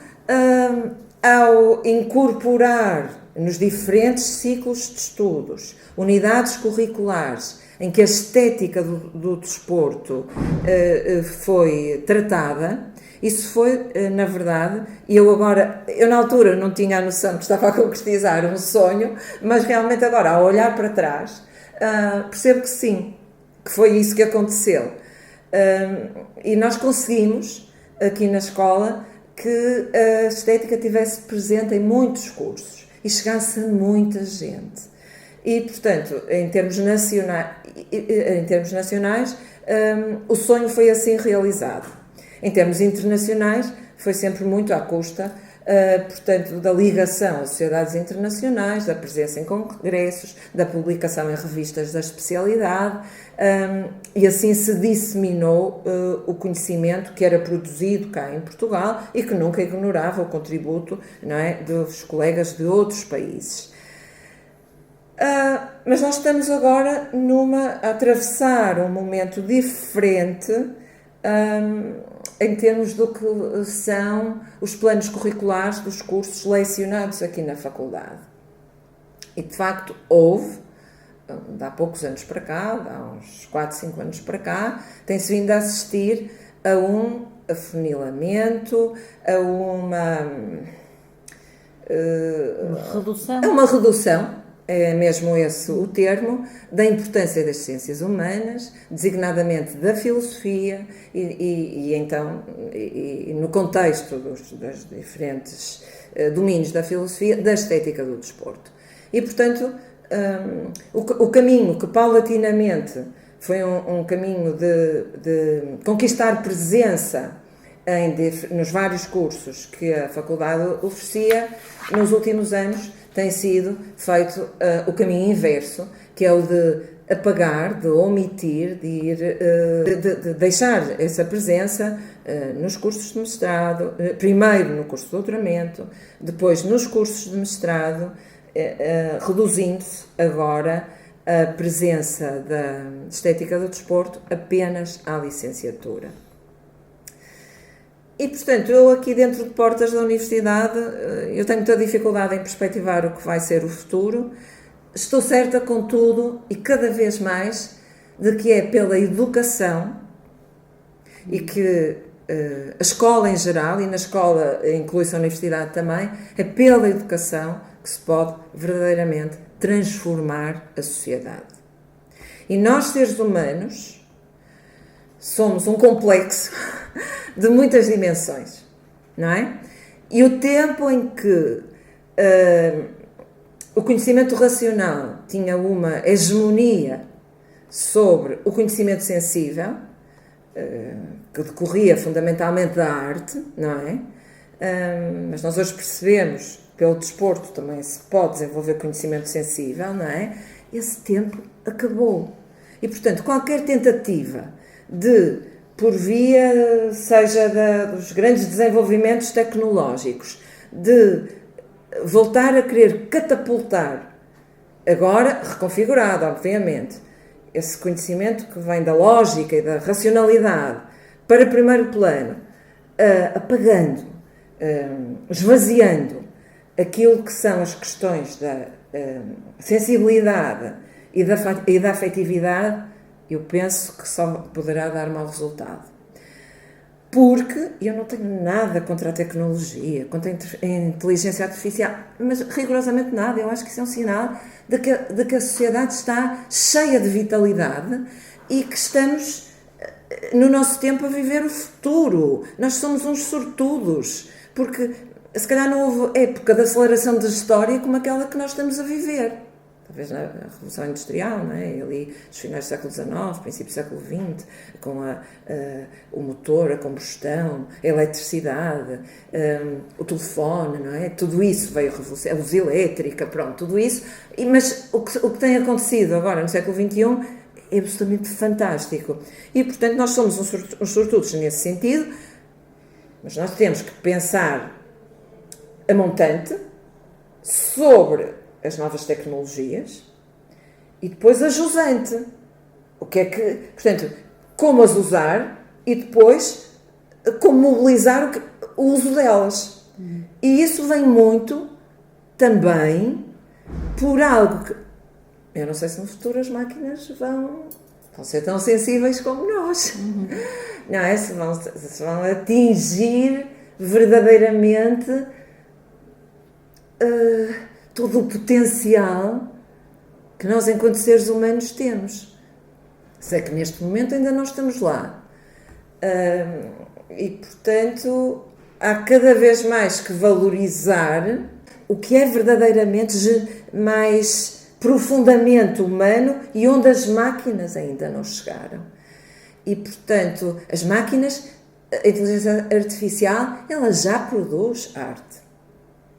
[SPEAKER 2] ao incorporar nos diferentes ciclos de estudos, unidades curriculares, em que a estética do desporto foi tratada, isso foi, na verdade, eu na altura não tinha a noção que estava a concretizar um sonho, mas realmente agora, ao olhar para trás, percebo que sim, que foi isso que aconteceu. E nós conseguimos, aqui na escola, que a estética estivesse presente em muitos cursos e chegasse a muita gente. E, portanto, em termos nacionais, o sonho foi assim realizado. Em termos internacionais, foi sempre muito à custa, portanto, da ligação às sociedades internacionais, da presença em congressos, da publicação em revistas da especialidade, e assim se disseminou o conhecimento que era produzido cá em Portugal e que nunca ignorava o contributo, não é, dos colegas de outros países. Mas nós estamos agora a atravessar um momento diferente em termos do que são os planos curriculares dos cursos lecionados aqui na faculdade. E, de facto, houve, de há poucos anos para cá, há uns 4, 5 anos para cá, tem-se vindo a assistir a um afunilamento, a uma
[SPEAKER 1] redução.
[SPEAKER 2] A uma redução, é mesmo esse o termo, da importância das ciências humanas, designadamente da filosofia e então, no contexto dos diferentes domínios da filosofia, da estética do desporto. E, portanto, o caminho que paulatinamente foi um caminho de conquistar presença nos vários cursos que a faculdade oferecia, nos últimos anos tem sido feito o caminho inverso, que é o de apagar, de omitir, de deixar essa presença nos cursos de mestrado, primeiro no curso de doutoramento, depois nos cursos de mestrado, reduzindo-se agora a presença da estética do desporto apenas à licenciatura. E, portanto, eu aqui dentro de portas da universidade, eu tenho muita dificuldade em perspectivar o que vai ser o futuro. Estou certa, contudo, e cada vez mais, de que é pela educação e que a escola em geral, e na escola inclui-se a universidade também, é pela educação que se pode verdadeiramente transformar a sociedade. E nós, seres humanos, somos um complexo de muitas dimensões, não é? E o tempo em que o conhecimento racional tinha uma hegemonia sobre o conhecimento sensível, que decorria fundamentalmente da arte, não é? Mas nós hoje percebemos, pelo desporto também se pode desenvolver conhecimento sensível, não é? Esse tempo acabou. E, portanto, qualquer tentativa de, por via, seja dos grandes desenvolvimentos tecnológicos, de voltar a querer catapultar, agora reconfigurado, obviamente, esse conhecimento que vem da lógica e da racionalidade para primeiro plano, apagando, esvaziando aquilo que são as questões da sensibilidade e da afetividade, eu penso que só poderá dar mau resultado. Porque eu não tenho nada contra a tecnologia, contra a inteligência artificial, mas rigorosamente nada. Eu acho que isso é um sinal de que a sociedade está cheia de vitalidade e que estamos, no nosso tempo, a viver o futuro. Nós somos uns sortudos, porque se calhar não houve época de aceleração da história como aquela que nós estamos a viver. Talvez na Revolução Industrial, não é? Ali, nos finais do século XIX, princípio do século XX, com o motor, a combustão, a eletricidade, o telefone, não é? Tudo isso veio a revolução, a luz elétrica, pronto, tudo isso. Mas o que tem acontecido agora no século XXI é absolutamente fantástico. E, portanto, nós somos uns sortudos nesse sentido, mas nós temos que pensar a montante sobre as novas tecnologias e depois a jusante. O que é que, portanto, como as usar e depois como mobilizar o uso delas. E isso vem muito também por algo que eu não sei se no futuro as máquinas vão ser tão sensíveis como nós. Não é? Se vão atingir verdadeiramente todo o potencial que nós, enquanto seres humanos, temos. Sei que neste momento ainda não estamos lá. E, portanto, há cada vez mais que valorizar o que é verdadeiramente mais profundamente humano e onde as máquinas ainda não chegaram. E, portanto, as máquinas, a inteligência artificial, ela já produz arte.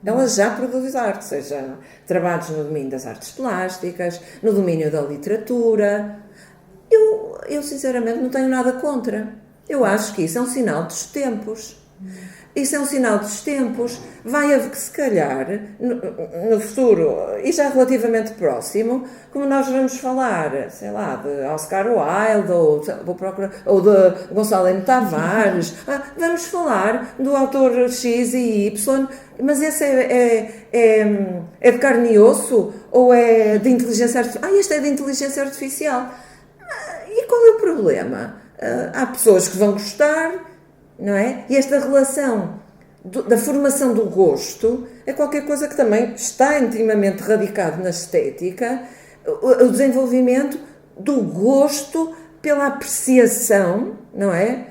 [SPEAKER 2] Ela já produz arte, seja trabalhos no domínio das artes plásticas, no domínio da literatura. Eu sinceramente não tenho nada contra. Eu acho que isso é um sinal dos tempos. Isso é um sinal dos tempos. Vai haver que, se calhar, no futuro, e já relativamente próximo, como nós vamos falar, sei lá, de Oscar Wilde, ou de Gonçalo M. Tavares, vamos falar do autor X e Y, mas esse é de carne e osso, ou é de inteligência artificial? Este é de inteligência artificial. E qual é o problema? Há pessoas que vão gostar, não é? E esta relação da formação do gosto é qualquer coisa que também está intimamente radicado na estética, o desenvolvimento do gosto pela apreciação, não é?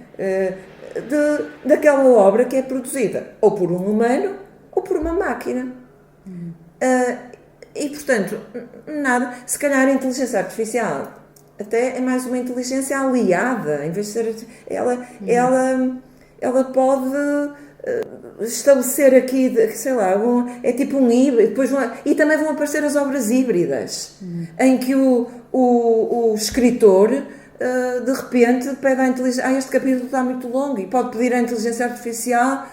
[SPEAKER 2] Daquela obra que é produzida ou por um humano ou por uma máquina. E, portanto, nada. Se calhar a inteligência artificial até é mais uma inteligência aliada, em vez de ser... Ela pode estabelecer aqui, sei lá, é tipo um híbrido, e também vão aparecer as obras híbridas, em que o escritor, de repente, pede à inteligência, este capítulo está muito longo, e pode pedir à inteligência artificial,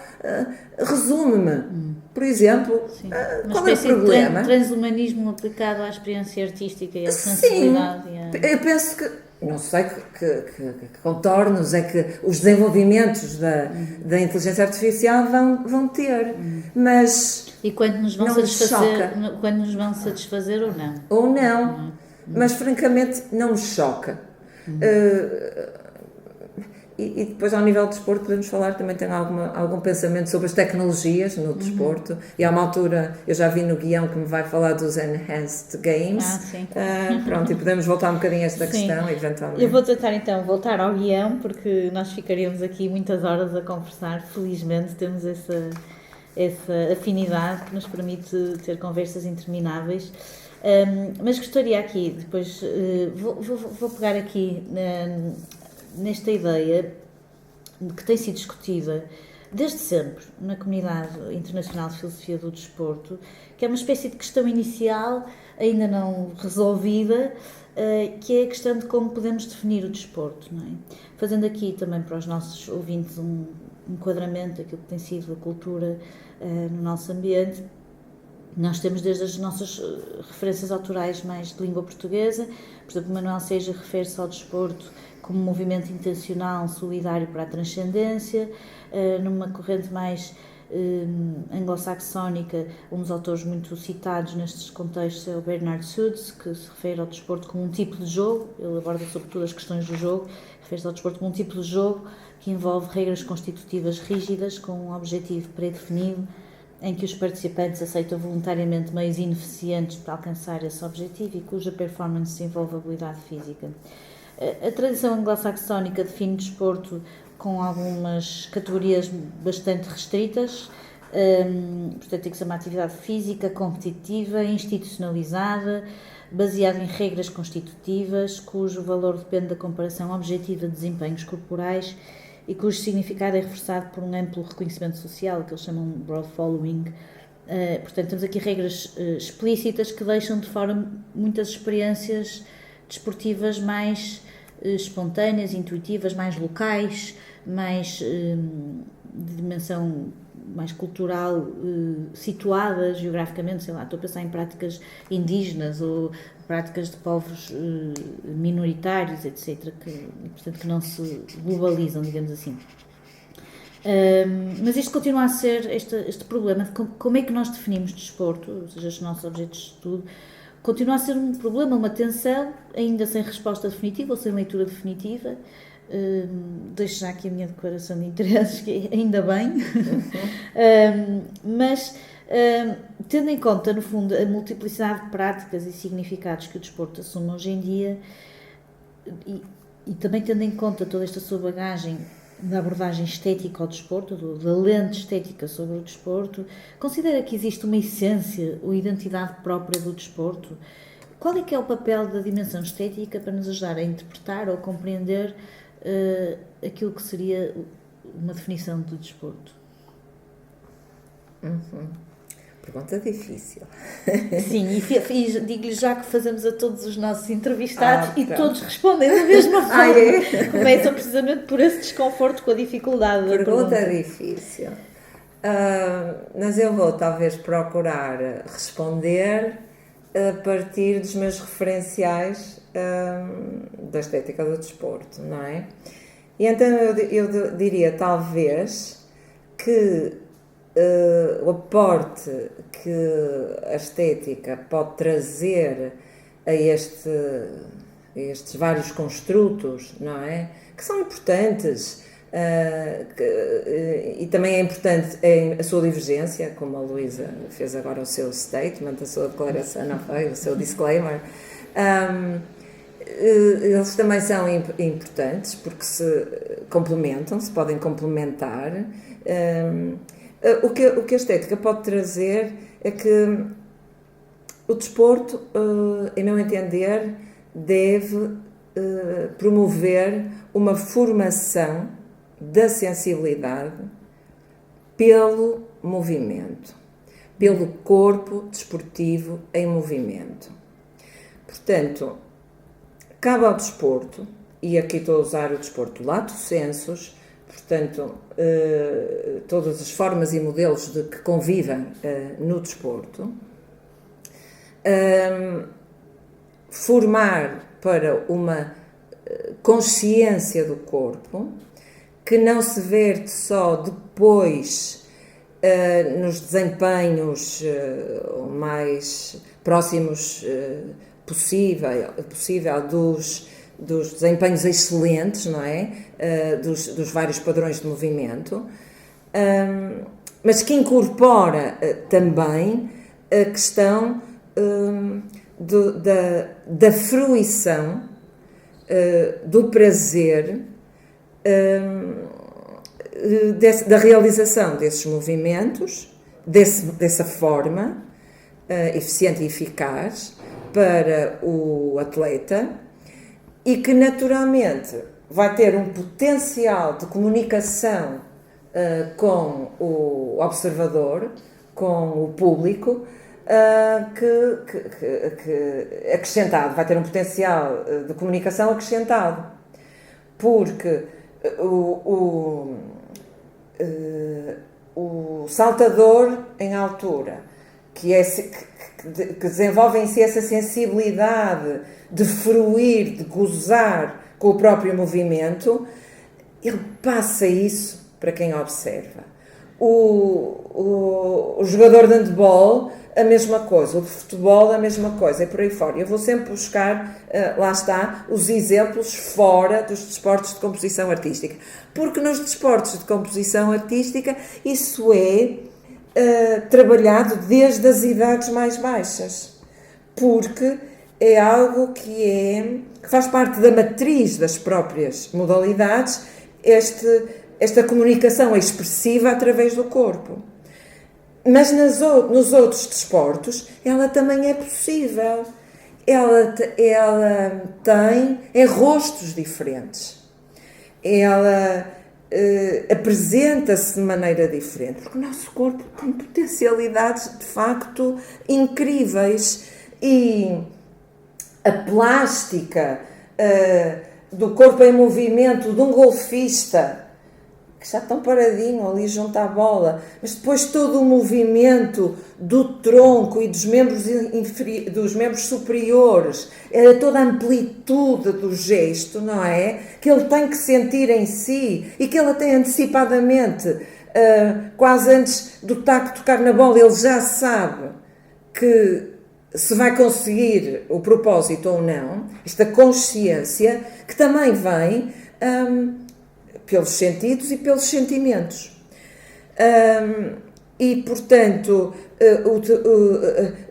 [SPEAKER 2] resume-me, por exemplo. Qual é o problema?
[SPEAKER 1] Transhumanismo aplicado à experiência artística e à sensibilidade.
[SPEAKER 2] Sim, eu penso que não sei que contornos é que os desenvolvimentos da inteligência artificial vão ter, mas
[SPEAKER 1] e quando nos vão satisfazer ou não.
[SPEAKER 2] Ou não, mas francamente não me choca. E depois, ao nível do desporto, podemos falar, também tenho algum pensamento sobre as tecnologias no desporto. E há uma altura, eu já vi no guião que me vai falar dos Enhanced Games.
[SPEAKER 1] Sim.
[SPEAKER 2] Pronto, e podemos voltar um bocadinho a esta questão, eventualmente.
[SPEAKER 1] Eu vou tentar então voltar ao guião, porque nós ficaríamos aqui muitas horas a conversar. Felizmente temos essa afinidade que nos permite ter conversas intermináveis. Mas gostaria aqui, depois, vou pegar aqui nesta ideia que tem sido discutida desde sempre na comunidade internacional de filosofia do desporto, que é uma espécie de questão inicial ainda não resolvida, que é a questão de como podemos definir o desporto, não é? Fazendo aqui também para os nossos ouvintes um enquadramento daquilo que tem sido a cultura no nosso ambiente. Nós temos desde as nossas referências autorais mais de língua portuguesa, por exemplo, Manuel Seja refere-se ao desporto como um movimento intencional, solidário para a transcendência. Numa corrente mais anglo-saxónica, um dos autores muito citados nestes contextos é o Bernard Suits, que se refere ao desporto como um tipo de jogo. Ele aborda sobretudo as questões do jogo, refere-se ao desporto como um tipo de jogo que envolve regras constitutivas rígidas com um objetivo pré-definido, em que os participantes aceitam voluntariamente meios ineficientes para alcançar esse objetivo e cuja performance envolve habilidade física. A tradição anglo-saxónica define o desporto com algumas categorias bastante restritas, portanto tem que ser uma atividade física, competitiva, institucionalizada, baseada em regras constitutivas, cujo valor depende da comparação objetiva de desempenhos corporais e cujo significado é reforçado por um amplo reconhecimento social, que eles chamam de broad following. Portanto, temos aqui regras explícitas que deixam de fora muitas experiências desportivas mais espontâneas, intuitivas, mais locais, mais de dimensão mais cultural, situadas geograficamente, sei lá, estou a pensar em práticas indígenas ou práticas de povos minoritários, etc., portanto, que não se globalizam, digamos assim. Mas isto continua a ser este problema de como é que nós definimos desporto, ou seja, os nossos objetos de estudo, continua a ser um problema, uma tensão, ainda sem resposta definitiva ou sem leitura definitiva. Deixo já aqui a minha declaração de interesses, que ainda bem, mas tendo em conta, no fundo, a multiplicidade de práticas e significados que o desporto assume hoje em dia e também tendo em conta toda esta sua bagagem da abordagem estética ao desporto, da lente estética sobre o desporto, considera que existe uma essência ou identidade própria do desporto? Qual é que é o papel da dimensão estética para nos ajudar a interpretar ou compreender aquilo que seria uma definição de desporto?
[SPEAKER 2] Pergunta difícil.
[SPEAKER 1] Sim, e digo-lhe já que fazemos a todos os nossos entrevistados e todos respondem da mesma forma. Começam precisamente por esse desconforto com a dificuldade da pergunta.
[SPEAKER 2] Pergunta difícil. Mas eu vou talvez procurar responder a partir dos meus referenciais da estética do desporto, não é? E então eu diria talvez que o aporte que a estética pode trazer a estes vários construtos, não é? Que são importantes e também é importante a sua divergência, como a Luísa fez agora o seu statement, a sua declaração, não foi? O seu disclaimer. Eles também são importantes porque se complementam, se podem complementar. O que a estética pode trazer é que o desporto, em meu entender, deve promover uma formação da sensibilidade pelo movimento, pelo corpo desportivo em movimento. Portanto, cabe ao desporto, e aqui estou a usar o desporto lato sensus, portanto, todas as formas e modelos que convivem no desporto, formar para uma consciência do corpo, que não se verte só depois nos desempenhos mais próximos possível dos desempenhos excelentes, não é? Dos vários padrões de movimento, mas que incorpora também a questão da fruição, do prazer, da realização desses movimentos, dessa forma eficiente e eficaz para o atleta, e que naturalmente vai ter um potencial de comunicação com o observador, com o público, que acrescentado, vai ter um potencial de comunicação acrescentado, porque o saltador em altura, que desenvolve em si essa sensibilidade de fruir, de gozar com o próprio movimento, ele passa isso para quem observa. O jogador de handball, a mesma coisa, o de futebol, a mesma coisa, e por aí fora. Eu vou sempre buscar, lá está, os exemplos fora dos desportos de composição artística. Porque nos desportos de composição artística isso é trabalhado desde as idades mais baixas. Porque é algo que faz parte da matriz das próprias modalidades, esta comunicação expressiva através do corpo. Mas nos outros desportos, ela também é possível. Ela tem rostos diferentes. Ela apresenta-se de maneira diferente. Porque o nosso corpo tem potencialidades, de facto, incríveis. E a plástica do corpo em movimento de um golfista, que já estão paradinho ali junto à bola, mas depois todo o movimento do tronco e dos membros superiores, toda a amplitude do gesto, não é? Que ele tem que sentir em si e que ele até antecipadamente, quase antes do taco tocar na bola, ele já sabe que se vai conseguir o propósito ou não. Esta consciência que também vem pelos sentidos e pelos sentimentos. E, portanto,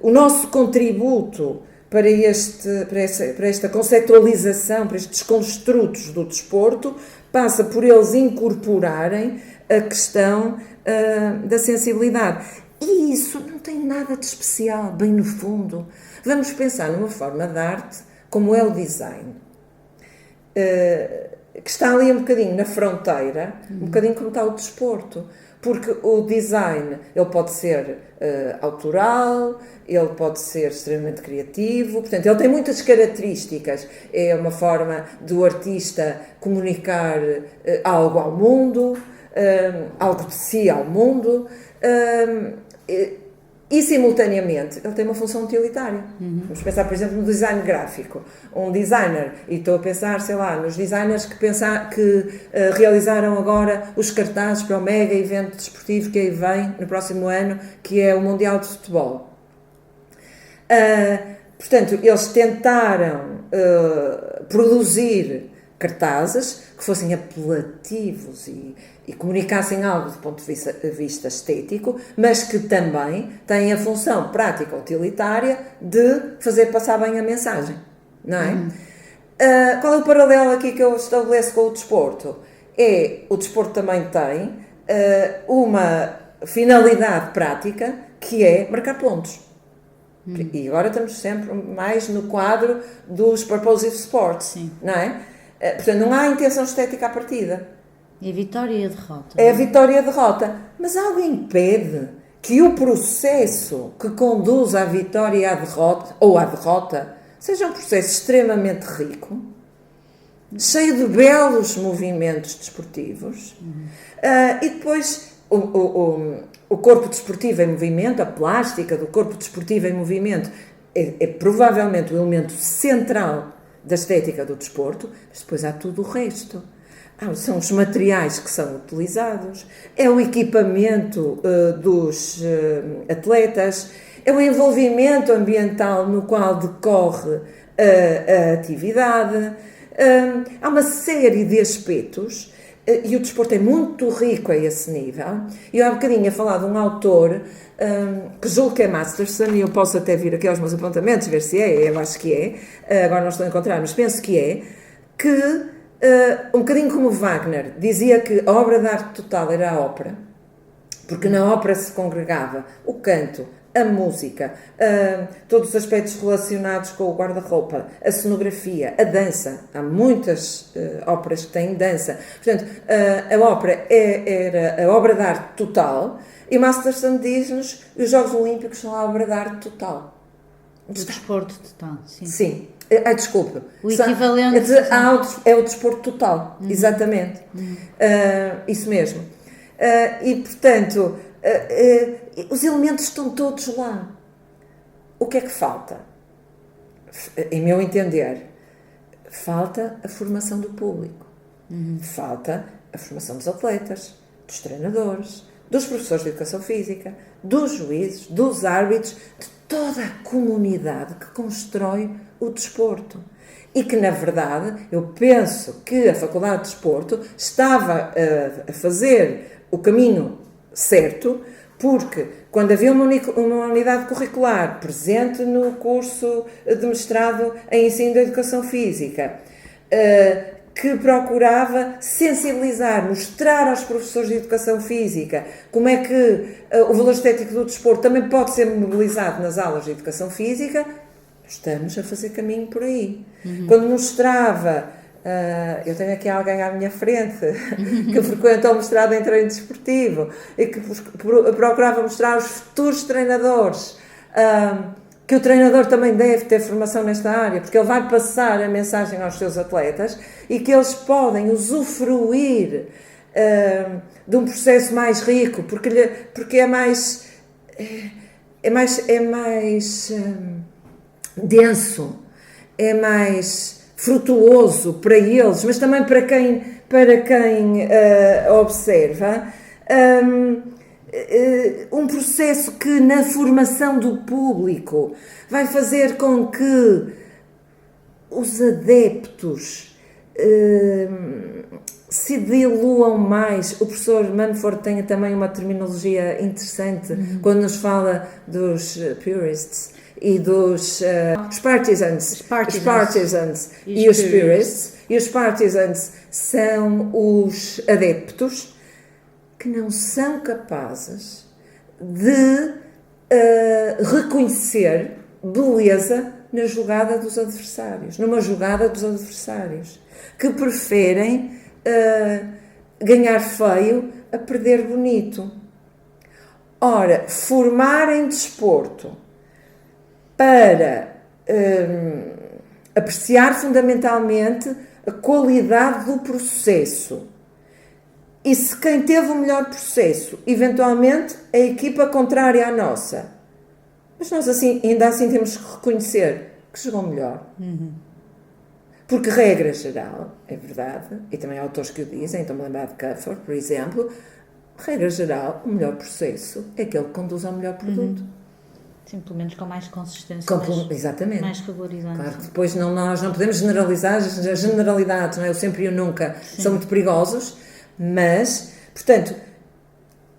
[SPEAKER 2] o nosso contributo para esta conceptualização, para estes construtos do desporto, passa por eles incorporarem a questão da sensibilidade. E isso não tem nada de especial, bem no fundo. Vamos pensar numa forma de arte como é o design, que está ali um bocadinho na fronteira, um bocadinho como está o desporto, porque o design, ele pode ser autoral, ele pode ser extremamente criativo, portanto, ele tem muitas características. É uma forma do artista comunicar algo ao mundo, algo de si ao mundo, e simultaneamente ele tem uma função utilitária. Vamos pensar, por exemplo, no design gráfico. Um designer, e estou a pensar, sei lá, nos designers que realizaram agora os cartazes para o mega evento desportivo que aí vem no próximo ano, que é o Mundial de Futebol. Portanto, eles tentaram produzir cartazes que fossem apelativos e comunicassem algo do ponto de vista estético, mas que também têm a função prática utilitária de fazer passar bem a mensagem, não é? Qual é o paralelo aqui que eu estabeleço com o desporto? O desporto também tem uma finalidade prática, que é marcar pontos. E agora estamos sempre mais no quadro dos purposive sports, não é? Portanto, não há intenção estética à partida.
[SPEAKER 1] É a vitória e a derrota.
[SPEAKER 2] É a vitória e a derrota. Mas algo impede que o processo que conduz à vitória e à derrota, ou à derrota, seja um processo extremamente rico, cheio de belos movimentos desportivos, e depois o corpo desportivo em movimento, a plástica do corpo desportivo em movimento, é provavelmente o elemento central da estética do desporto, mas depois há tudo o resto. São os materiais que são utilizados, é o equipamento dos atletas, é o envolvimento ambiental no qual decorre a atividade. Há uma série de aspectos e o desporto é muito rico a esse nível. Eu há bocadinho ia falar de um autor que julgo que é Masterson, e eu posso até vir aqui aos meus apontamentos ver se é, eu acho que é, agora não estou a encontrar, mas penso que é, que um bocadinho como Wagner dizia que a obra de arte total era a ópera, porque na ópera se congregava o canto, a música, todos os aspectos relacionados com o guarda-roupa, a cenografia, a dança. Há muitas óperas que têm dança. Portanto, a ópera era a obra de arte total, e Masterson diz-nos que os Jogos Olímpicos são a obra de arte total.
[SPEAKER 1] O desporto total, sim.
[SPEAKER 2] Sim. Desculpe.
[SPEAKER 1] O equivalente...
[SPEAKER 2] É o desporto total, exatamente. Isso mesmo. E, portanto... os elementos estão todos lá. O que é que falta? Em meu entender, falta a formação do público, falta a formação dos atletas, dos treinadores, dos professores de educação física, dos juízes, dos árbitros, de toda a comunidade que constrói o desporto. E que, na verdade, eu penso que a Faculdade de Desporto estava a fazer o caminho certo, porque quando havia uma unidade curricular presente no curso de mestrado em ensino da educação física, que procurava sensibilizar, mostrar aos professores de educação física como é que o valor estético do desporto também pode ser mobilizado nas aulas de educação física, estamos a fazer caminho por aí. Quando mostrava... eu tenho aqui alguém à minha frente que frequenta o mestrado em treino desportivo e que procurava mostrar aos futuros treinadores que o treinador também deve ter formação nesta área, porque ele vai passar a mensagem aos seus atletas e que eles podem usufruir de um processo mais rico, porque é mais denso, é mais frutuoso para eles, mas também para quem observa, um processo que na formação do público vai fazer com que os adeptos se diluam mais. O professor Manford tem também uma terminologia interessante quando nos fala dos purists e dos partisans e os purists. E os partisans são os adeptos que não são capazes de reconhecer beleza na jogada dos adversários, numa jogada dos adversários, que preferem ganhar feio a perder bonito. Ora, formar em desporto para apreciar fundamentalmente a qualidade do processo. E se quem teve o melhor processo, eventualmente a equipa contrária à nossa, mas nós ainda assim temos que reconhecer que jogou melhor. Porque, regra geral, é verdade, e também há autores que o dizem, então me lembrar de Cuffer, por exemplo, regra geral, o melhor processo é aquele que conduz ao melhor produto.
[SPEAKER 1] Sim, pelo menos com mais consistência,
[SPEAKER 2] exatamente.
[SPEAKER 1] Mais regularizante.
[SPEAKER 2] Claro que depois nós não podemos generalizar, as generalidades, não é? O sempre e o nunca são muito perigosos, mas, portanto,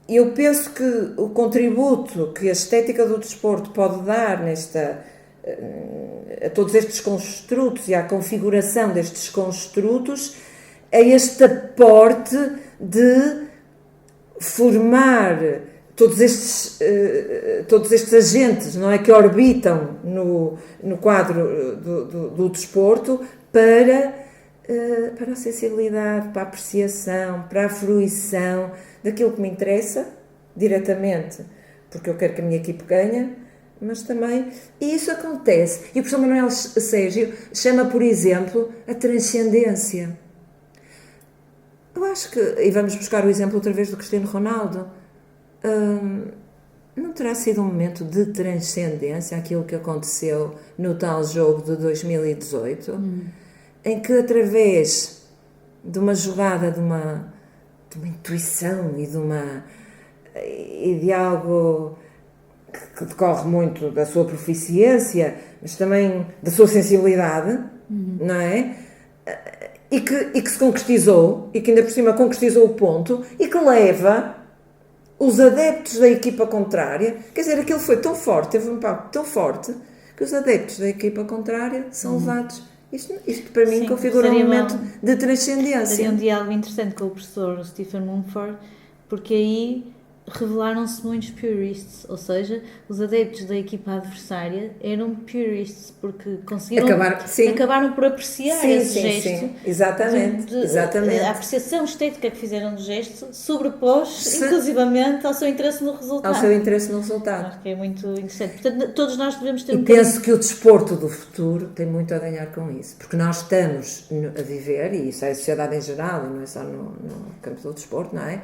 [SPEAKER 2] eu penso que o contributo que a estética do desporto pode dar a todos estes construtos e à configuração destes construtos é este aporte de formar todos estes agentes, não é, que orbitam no quadro do desporto para a sensibilidade, para a apreciação, para a fruição daquilo que me interessa diretamente, porque eu quero que a minha equipe ganhe, mas também, e isso acontece, e o professor Manuel Sérgio chama, por exemplo, a transcendência. Eu acho que, e vamos buscar o exemplo outra vez do Cristiano Ronaldo, não terá sido um momento de transcendência aquilo que aconteceu no tal jogo de 2018, em que através de uma jogada, de uma intuição e de algo que decorre muito da sua proficiência, mas também da sua sensibilidade, não é? E que se concretizou, e que ainda por cima concretizou o ponto, e que leva os adeptos da equipa contrária, quer dizer, aquilo foi tão forte, teve um impacto tão forte, que os adeptos da equipa contrária são levados. Isto para mim configura um momento de transcendência.
[SPEAKER 1] Seria um diálogo interessante com o professor Stephen Mumford, porque aí revelaram-se muitos purists, ou seja, os adeptos da equipa adversária eram purists, porque conseguiram acabaram por apreciar esse gesto.
[SPEAKER 2] Sim. Exatamente.
[SPEAKER 1] A apreciação estética que fizeram do gesto sobrepôs inclusivamente ao seu interesse no resultado. Acho que é muito interessante. Portanto, todos nós devemos ter
[SPEAKER 2] penso que o desporto do futuro tem muito a ganhar com isso, porque nós estamos a viver, e isso é a sociedade em geral, e não é só no campo do desporto, não é?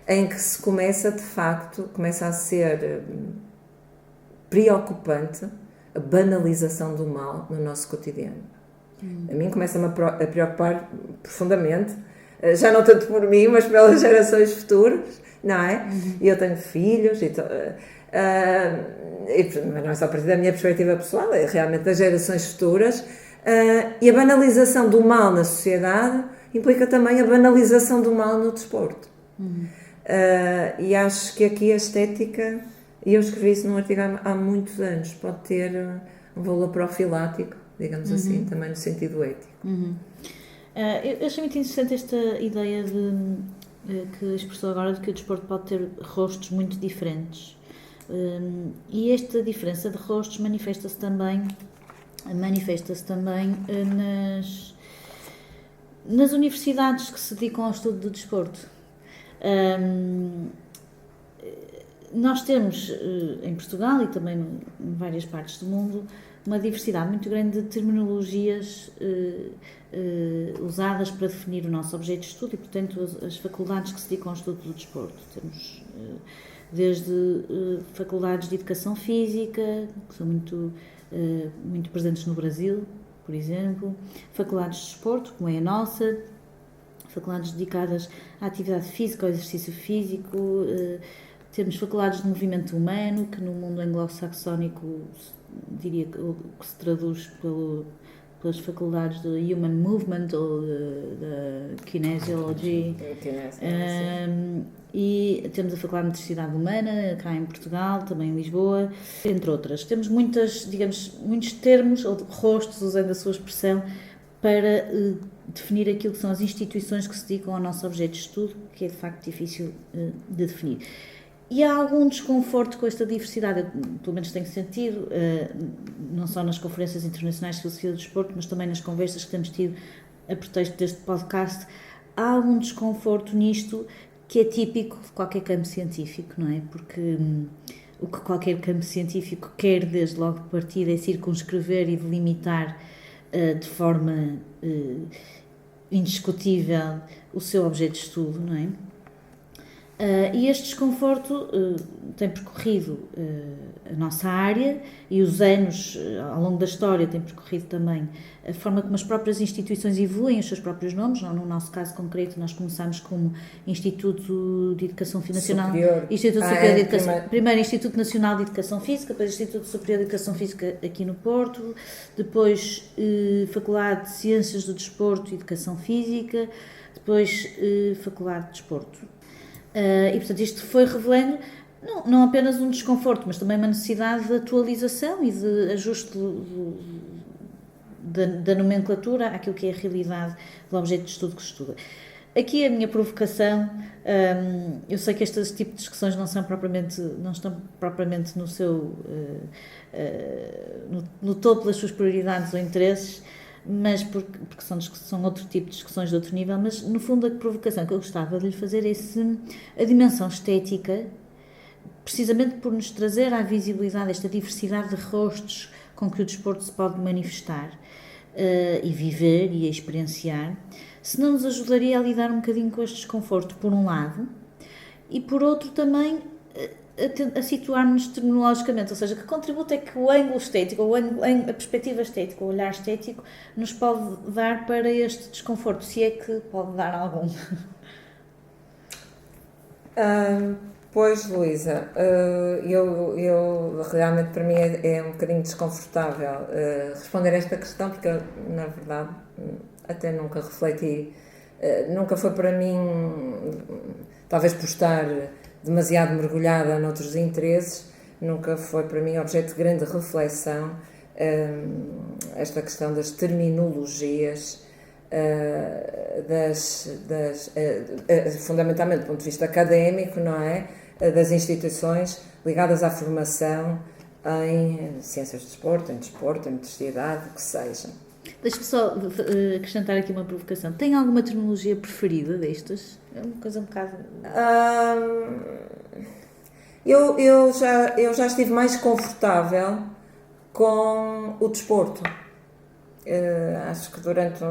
[SPEAKER 2] Em que se começa a ser preocupante a banalização do mal no nosso cotidiano. A mim começa-me a preocupar profundamente, já não tanto por mim, mas pelas gerações futuras, não é? E eu tenho filhos, mas não é só a partir da minha perspectiva pessoal, é realmente das gerações futuras, e a banalização do mal na sociedade implica também a banalização do mal no desporto. E acho que aqui a estética, e eu escrevi isso num artigo há muitos anos, pode ter um valor profilático, digamos assim, também no sentido ético.
[SPEAKER 1] Eu achei muito interessante esta ideia que expressou agora, de que o desporto pode ter rostos muito diferentes, e esta diferença de rostos manifesta-se também nas universidades que se dedicam ao estudo do desporto. Nós temos em Portugal e também em várias partes do mundo uma diversidade muito grande de terminologias usadas para definir o nosso objeto de estudo e, portanto, as faculdades que se dedicam ao estudo do desporto. Temos desde faculdades de educação física, que são muito presentes no Brasil, por exemplo, faculdades de desporto, como é a nossa, faculdades dedicadas à atividade física, ao exercício físico, temos faculdades de movimento humano, que no mundo anglo-saxónico diria que se traduz pelas faculdades de Human Movement ou de Kinesiology. E temos a Faculdade de Motricidade Humana, cá em Portugal, também em Lisboa, entre outras. Temos muitos termos ou rostos, usando a sua expressão, para definir aquilo que são as instituições que se dedicam ao nosso objeto de estudo, que é de facto difícil de definir. E há algum desconforto com esta diversidade, eu, pelo menos tenho sentido, não só nas conferências internacionais de filosofia do desporto, mas também nas conversas que temos tido a pretexto deste podcast. Há algum desconforto nisto que é típico de qualquer campo científico, não é? Porque o que qualquer campo científico quer desde logo de partida é circunscrever e delimitar de forma indiscutível o seu objeto de estudo, não é? E este desconforto tem percorrido a nossa área e os anos ao longo da história tem percorrido também a forma como as próprias instituições evoluem os seus próprios nomes. No nosso caso concreto, nós começámos como Instituto de Educação Nacional, primeiro Instituto Nacional de Educação Física, depois Instituto Superior de Educação Física aqui no Porto, depois Faculdade de Ciências do Desporto e Educação Física, depois Faculdade de Desporto. E portanto isto foi revelando não apenas um desconforto, mas também uma necessidade de atualização e de ajuste da nomenclatura àquilo que é a realidade do objeto de estudo que se estuda. Aqui a minha provocação, eu sei que este tipo de discussões não estão propriamente no seu no topo das suas prioridades ou interesses, mas porque são outro tipo de discussões de outro nível, mas no fundo a provocação que eu gostava de lhe fazer é a dimensão estética, precisamente por nos trazer à visibilidade esta diversidade de rostos com que o desporto se pode manifestar e viver e a experienciar, se não nos ajudaria a lidar um bocadinho com este desconforto, por um lado, e por outro também a situar-nos terminologicamente, ou seja, que contributo é que o ângulo estético, a perspectiva estética, o olhar estético nos pode dar para este desconforto, se é que pode dar algum?
[SPEAKER 2] Pois, Luísa, eu realmente para mim é um bocadinho desconfortável responder a esta questão, porque eu, na verdade, até nunca refleti, nunca foi para mim, talvez por estar demasiado mergulhada noutros interesses, nunca foi para mim objeto de grande reflexão esta questão das terminologias, fundamentalmente do ponto de vista académico, não é? Das instituições ligadas à formação em ciências de desporto, em motricidade, o que seja.
[SPEAKER 1] Deixa-me só acrescentar aqui uma provocação. Tem alguma terminologia preferida destas? É uma coisa um bocado...
[SPEAKER 2] Eu já estive mais confortável com o desporto. Acho que durante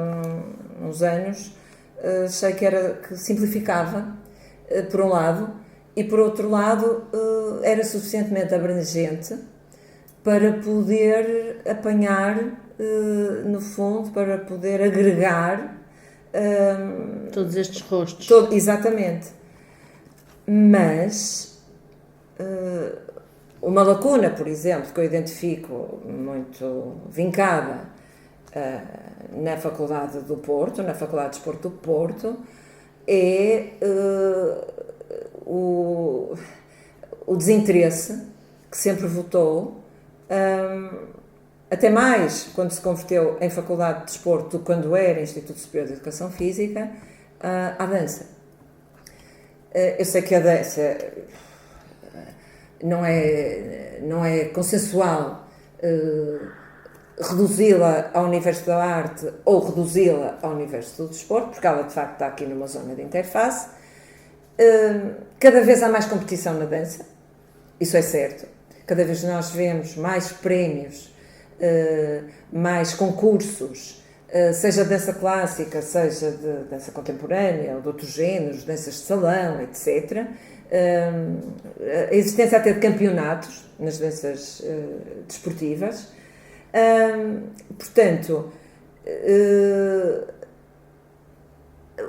[SPEAKER 2] uns anos achei que simplificava, por um lado, e por outro lado era suficientemente abrangente para poder apanhar, no fundo, para poder agregar
[SPEAKER 1] todos estes rostos.
[SPEAKER 2] Exatamente. Mas uma lacuna, por exemplo, que eu identifico muito vincada na Faculdade do Porto, na Faculdade de Desporto do Porto, é o desinteresse que sempre votou, até mais quando se converteu em Faculdade de Desporto do que quando era Instituto Superior de Educação Física, à dança. Eu sei que a dança não é consensual reduzi-la ao universo da arte ou reduzi-la ao universo do desporto, porque ela de facto está aqui numa zona de interface. Cada vez há mais competição na dança, isso é certo. Cada vez nós vemos mais prémios, mais concursos, seja de dança clássica, seja de dança contemporânea ou de outros géneros, danças de salão, etc. A existência até de campeonatos nas danças desportivas. Portanto,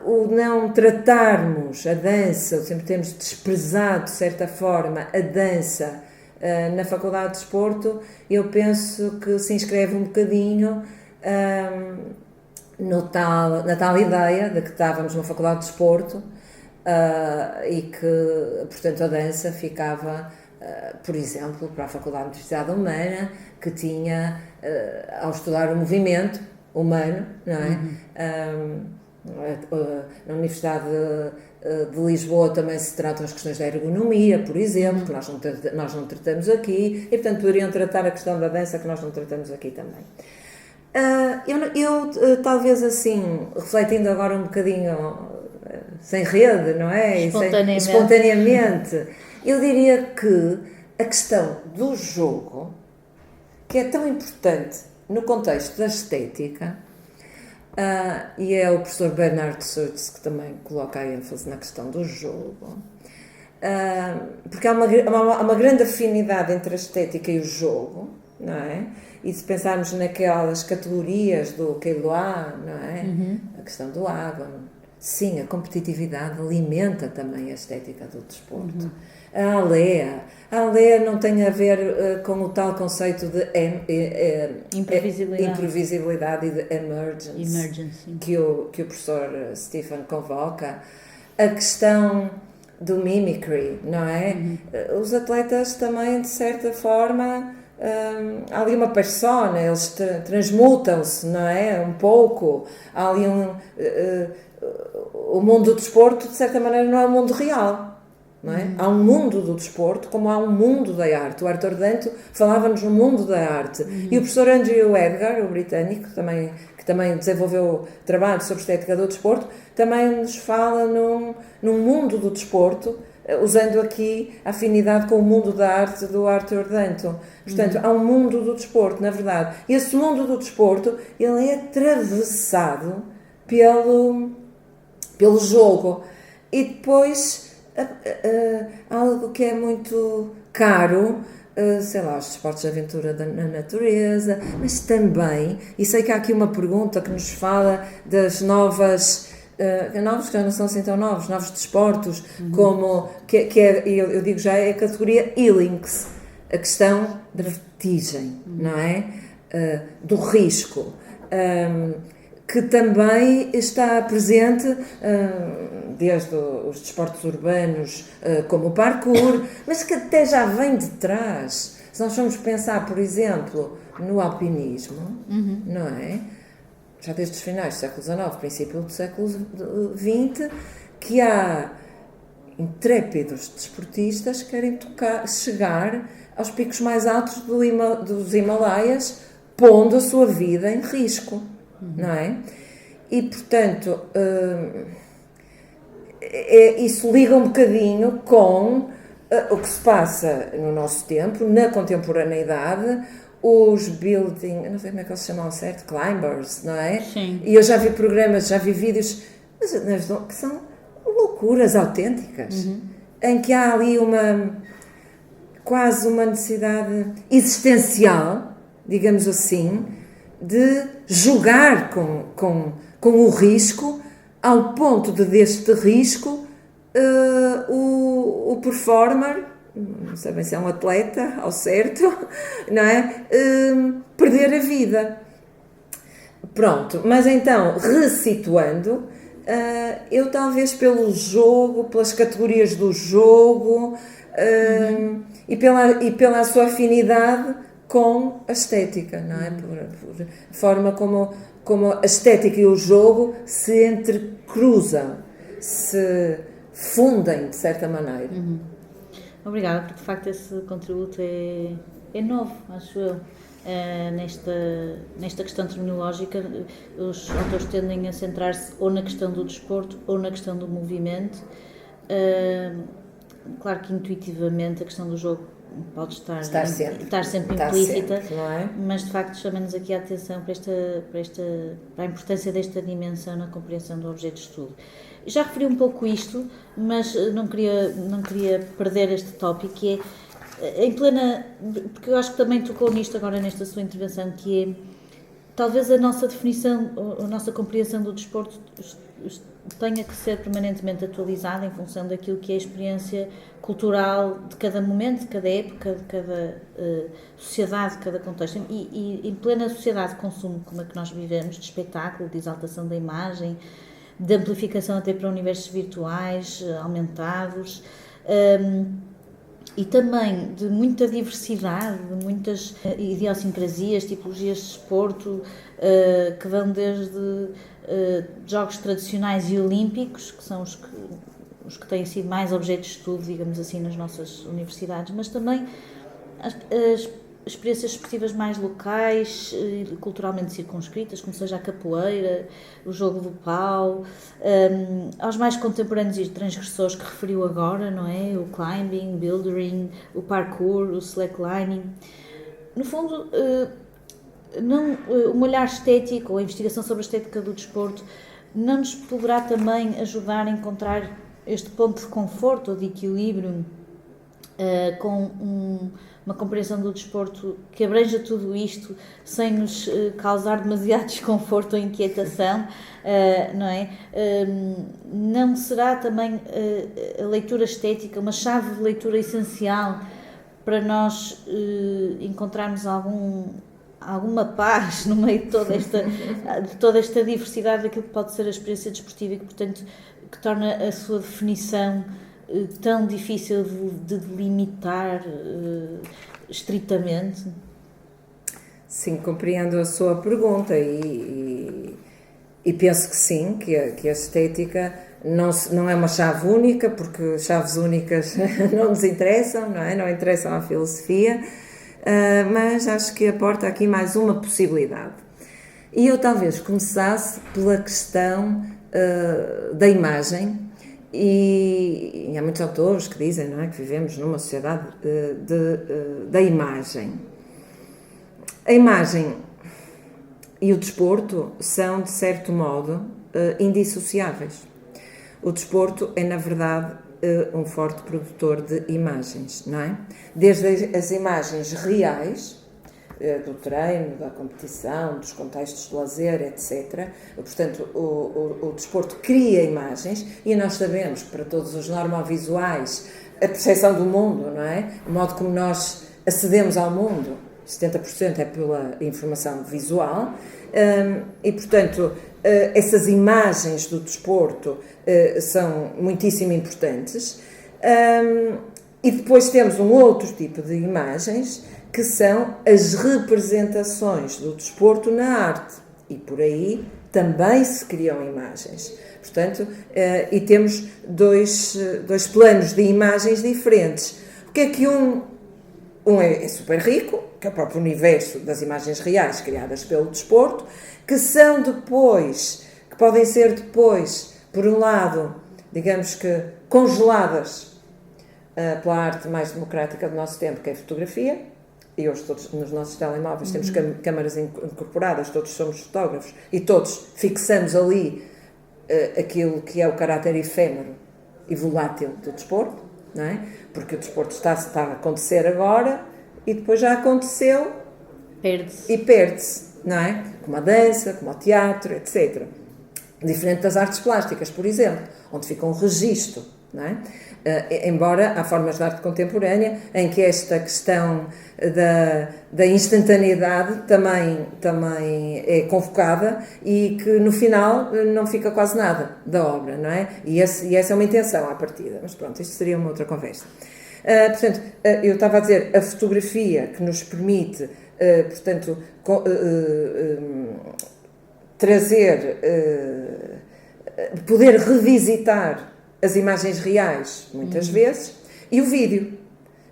[SPEAKER 2] o não tratarmos a dança, ou sempre temos desprezado de certa forma a dança na Faculdade de Desporto, eu penso que se inscreve um bocadinho na tal ideia de que estávamos numa Faculdade de Desporto e que, portanto, a dança ficava, por exemplo, para a Faculdade de Motricidade Humana, que tinha, ao estudar o movimento humano, não é? Na Universidade de Lisboa também se tratam as questões da ergonomia, por exemplo, que nós não tratamos aqui, e portanto poderiam tratar a questão da dança que nós não tratamos aqui também. Eu talvez assim, refletindo agora um bocadinho sem rede, não é? Espontaneamente, eu diria que a questão do jogo, que é tão importante no contexto da estética, e é o professor Bernard Schultz que também coloca a ênfase na questão do jogo, porque há uma grande afinidade entre a estética e o jogo, não é? E se pensarmos naquelas categorias do Queiroz, não é? A questão do água, sim, a competitividade alimenta também a estética do desporto. A alea não tem a ver com o tal conceito de imprevisibilidade e de emergence. Que o professor Stephen convoca. A questão do mimicry, não é? Os atletas também, de certa forma, há ali uma persona, eles transmutam-se, não é? Um pouco. Há ali o mundo do desporto, de certa maneira, não é o mundo real. Não é? Há um mundo do desporto, como há um mundo da arte. O Arthur Danto falava-nos no mundo da arte. E o professor Andrew Edgar, o britânico, que também desenvolveu trabalho sobre estética do desporto, também nos fala num mundo do desporto, usando aqui a afinidade com o mundo da arte do Arthur Danto. Portanto, há um mundo do desporto, na verdade. E esse mundo do desporto, ele é atravessado pelo jogo. E depois algo que é muito caro, sei lá, os desportos de aventura na natureza, mas também, e sei que há aqui uma pergunta que nos fala das novos que já não são assim tão novos desportos, como, eu digo já, é a categoria e-links, a questão da vertigem, não é? Do risco, que também está presente desde os desportos urbanos, como o parkour, mas que até já vem de trás. Se nós formos pensar, por exemplo, no alpinismo, não é? Já desde os finais do século XIX, princípio do século XX, que há intrépidos desportistas que querem chegar aos picos mais altos dos Himalaias, pondo a sua vida em risco, não é? E, portanto, isso liga um bocadinho com o que se passa no nosso tempo, na contemporaneidade, os building, não sei como é que eles se chamam certo, climbers, não é?
[SPEAKER 1] Sim.
[SPEAKER 2] E eu já vi programas, já vi vídeos que são loucuras autênticas, em que há ali quase uma necessidade existencial, digamos assim, de jogar com o risco, ao ponto de deste risco o performer, não sei bem se é um atleta ao certo, não é? Perder a vida. Pronto, mas então, ressituando, eu talvez pelo jogo, pelas categorias do jogo, e pela sua afinidade com a estética, não é? Por forma como a estética e o jogo se entrecruzam, se fundem de certa maneira.
[SPEAKER 1] Obrigada, porque de facto esse contributo é novo, acho eu. Nesta questão terminológica, os autores tendem a centrar-se ou na questão do desporto ou na questão do movimento. Claro que intuitivamente a questão do jogo pode estar sempre implícita,
[SPEAKER 2] não é?
[SPEAKER 1] Mas de facto chama-nos aqui a atenção para a importância desta dimensão na compreensão do objeto de estudo. Já referi um pouco isto, mas não queria perder este tópico, que é porque eu acho que também tocou nisto agora nesta sua intervenção, que é talvez a nossa definição, a nossa compreensão do desporto tenha que ser permanentemente atualizada em função daquilo que é a experiência cultural de cada momento, de cada época, de cada sociedade, de cada contexto. E em plena sociedade de consumo como a que nós vivemos, de espetáculo, de exaltação da imagem, de amplificação até para universos virtuais aumentados, e também de muita diversidade, de muitas idiosincrasias, tipologias de desporto, que vão desde jogos tradicionais e olímpicos, que são os que têm sido mais objeto de estudo, digamos assim, nas nossas universidades, mas também as experiências esportivas mais locais, culturalmente circunscritas, como seja a capoeira, o jogo do pau, aos mais contemporâneos e transgressores que referiu agora, não é? O climbing, o bouldering, o parkour, o slacklining. No fundo, um olhar estético ou a investigação sobre a estética do desporto não nos poderá também ajudar a encontrar este ponto de conforto ou de equilíbrio com uma compreensão do desporto que abranja tudo isto sem nos causar demasiado desconforto ou inquietação, não é? Não será também a leitura estética uma chave de leitura essencial para nós encontrarmos alguma paz no meio de toda esta diversidade daquilo que pode ser a experiência desportiva e que, portanto, que torna a sua definição tão difícil de delimitar estritamente?
[SPEAKER 2] Sim, compreendo a sua pergunta e penso que sim, que a estética não é uma chave única, porque chaves únicas não nos interessam, não é? Não interessam à filosofia, mas acho que aporta aqui mais uma possibilidade. E eu talvez começasse pela questão da imagem. E há muitos autores que dizem, não é, que vivemos numa sociedade da imagem. A imagem e o desporto são, de certo modo, indissociáveis. O desporto é, na verdade, um forte produtor de imagens, não é? Desde as imagens reais, do treino, da competição, dos contextos de lazer, etc. Portanto, o desporto cria imagens e nós sabemos que para todos os normovisuais a percepção do mundo, não é? O modo como nós acedemos ao mundo, 70% é pela informação visual e, portanto, essas imagens do desporto são muitíssimo importantes. E depois temos um outro tipo de imagens que são as representações do desporto na arte. E por aí também se criam imagens. Portanto, e temos dois planos de imagens diferentes. O que é que um é super rico, que é o próprio universo das imagens reais criadas pelo desporto, que são depois, que podem ser depois, por um lado, digamos que congeladas pela arte mais democrática do nosso tempo, que é a fotografia. E hoje todos nos nossos telemóveis temos câmaras incorporadas, todos somos fotógrafos e todos fixamos ali aquilo que é o caráter efêmero e volátil do desporto, não é? Porque o desporto está a acontecer agora e depois já aconteceu e perde-se, não é? Como a dança, como o teatro, etc. Diferente das artes plásticas, por exemplo, onde fica um registro, não é? Embora há formas de arte contemporânea em que esta questão da instantaneidade também é convocada e que no final não fica quase nada da obra, não é? E essa é uma intenção à partida, mas pronto, isto seria uma outra conversa. Portanto, eu estava a dizer, a fotografia que nos permite, portanto, trazer, poder revisitar as imagens reais, muitas vezes, e o vídeo,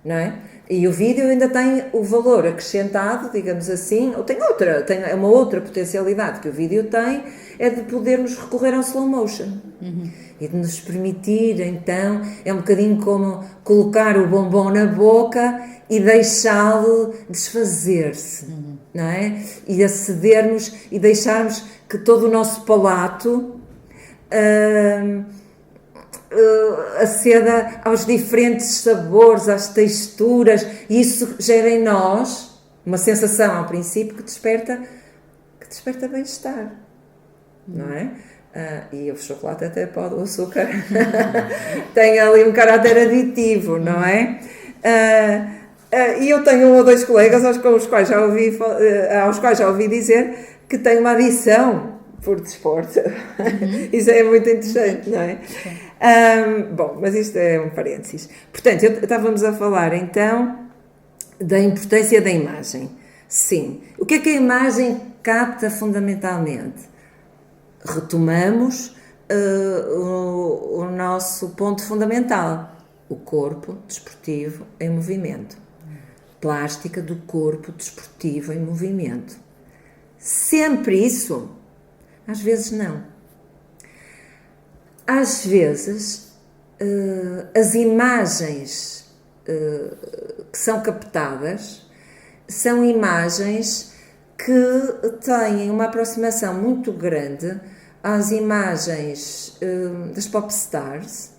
[SPEAKER 2] não é? E o vídeo ainda tem o valor acrescentado, digamos assim, ou tem uma outra potencialidade que o vídeo tem, é de podermos recorrer ao slow motion. E de nos permitir, então, é um bocadinho como colocar o bombom na boca e deixá-lo desfazer-se, não é? E acedermos e deixarmos que todo o nosso palato aceda aos diferentes sabores, às texturas, e isso gera em nós uma sensação, ao princípio, que desperta bem-estar, não é? E o chocolate até pode, o açúcar tem ali um caráter aditivo, não é? E eu tenho um ou dois colegas aos quais já ouvi dizer que têm uma adição por desporto. Isso é muito interessante, não é? Bom, mas isto é um parênteses. Portanto, estávamos a falar então da importância da imagem. Sim. O que é que a imagem capta fundamentalmente? Retomamos o nosso ponto fundamental, o corpo desportivo em movimento. Plástica do corpo desportivo em movimento. Sempre isso? Às vezes não. Às vezes as imagens que são captadas são imagens que têm uma aproximação muito grande às imagens das pop stars,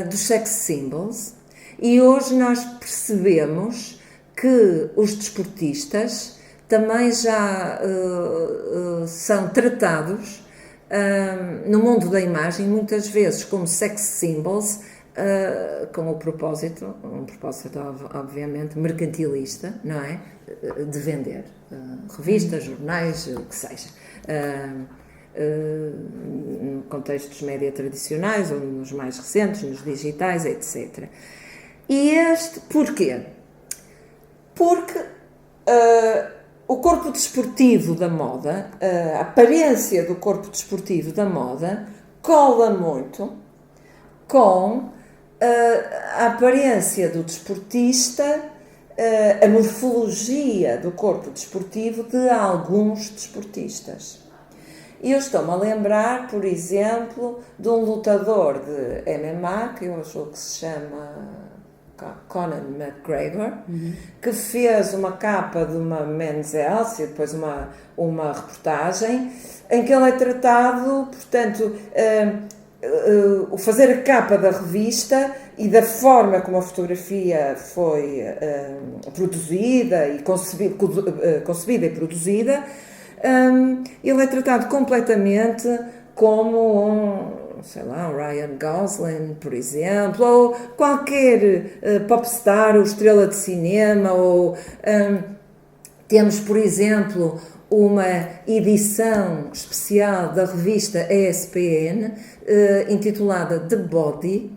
[SPEAKER 2] dos sex symbols, e hoje nós percebemos que os desportistas também já são tratados no mundo da imagem muitas vezes como sex symbols, com um propósito obviamente mercantilista, não é? De vender revistas, jornais, o que seja, em contextos média tradicionais ou nos mais recentes, nos digitais, etc. E porquê? Porque o corpo desportivo da moda, a aparência do corpo desportivo da moda cola muito com a aparência do desportista, a morfologia do corpo desportivo de alguns desportistas. E eu estou-me a lembrar, por exemplo, de um lutador de MMA, que eu acho que se chama Conor McGregor, que fez uma capa de uma Men's Health e depois uma reportagem em que ele é tratado, portanto, o fazer a capa da revista e da forma como a fotografia foi produzida e concebida e produzida, ele é tratado completamente como sei lá, um Ryan Gosling, por exemplo, ou qualquer popstar ou estrela de cinema, ou temos, por exemplo, uma edição especial da revista ESPN, intitulada The Body,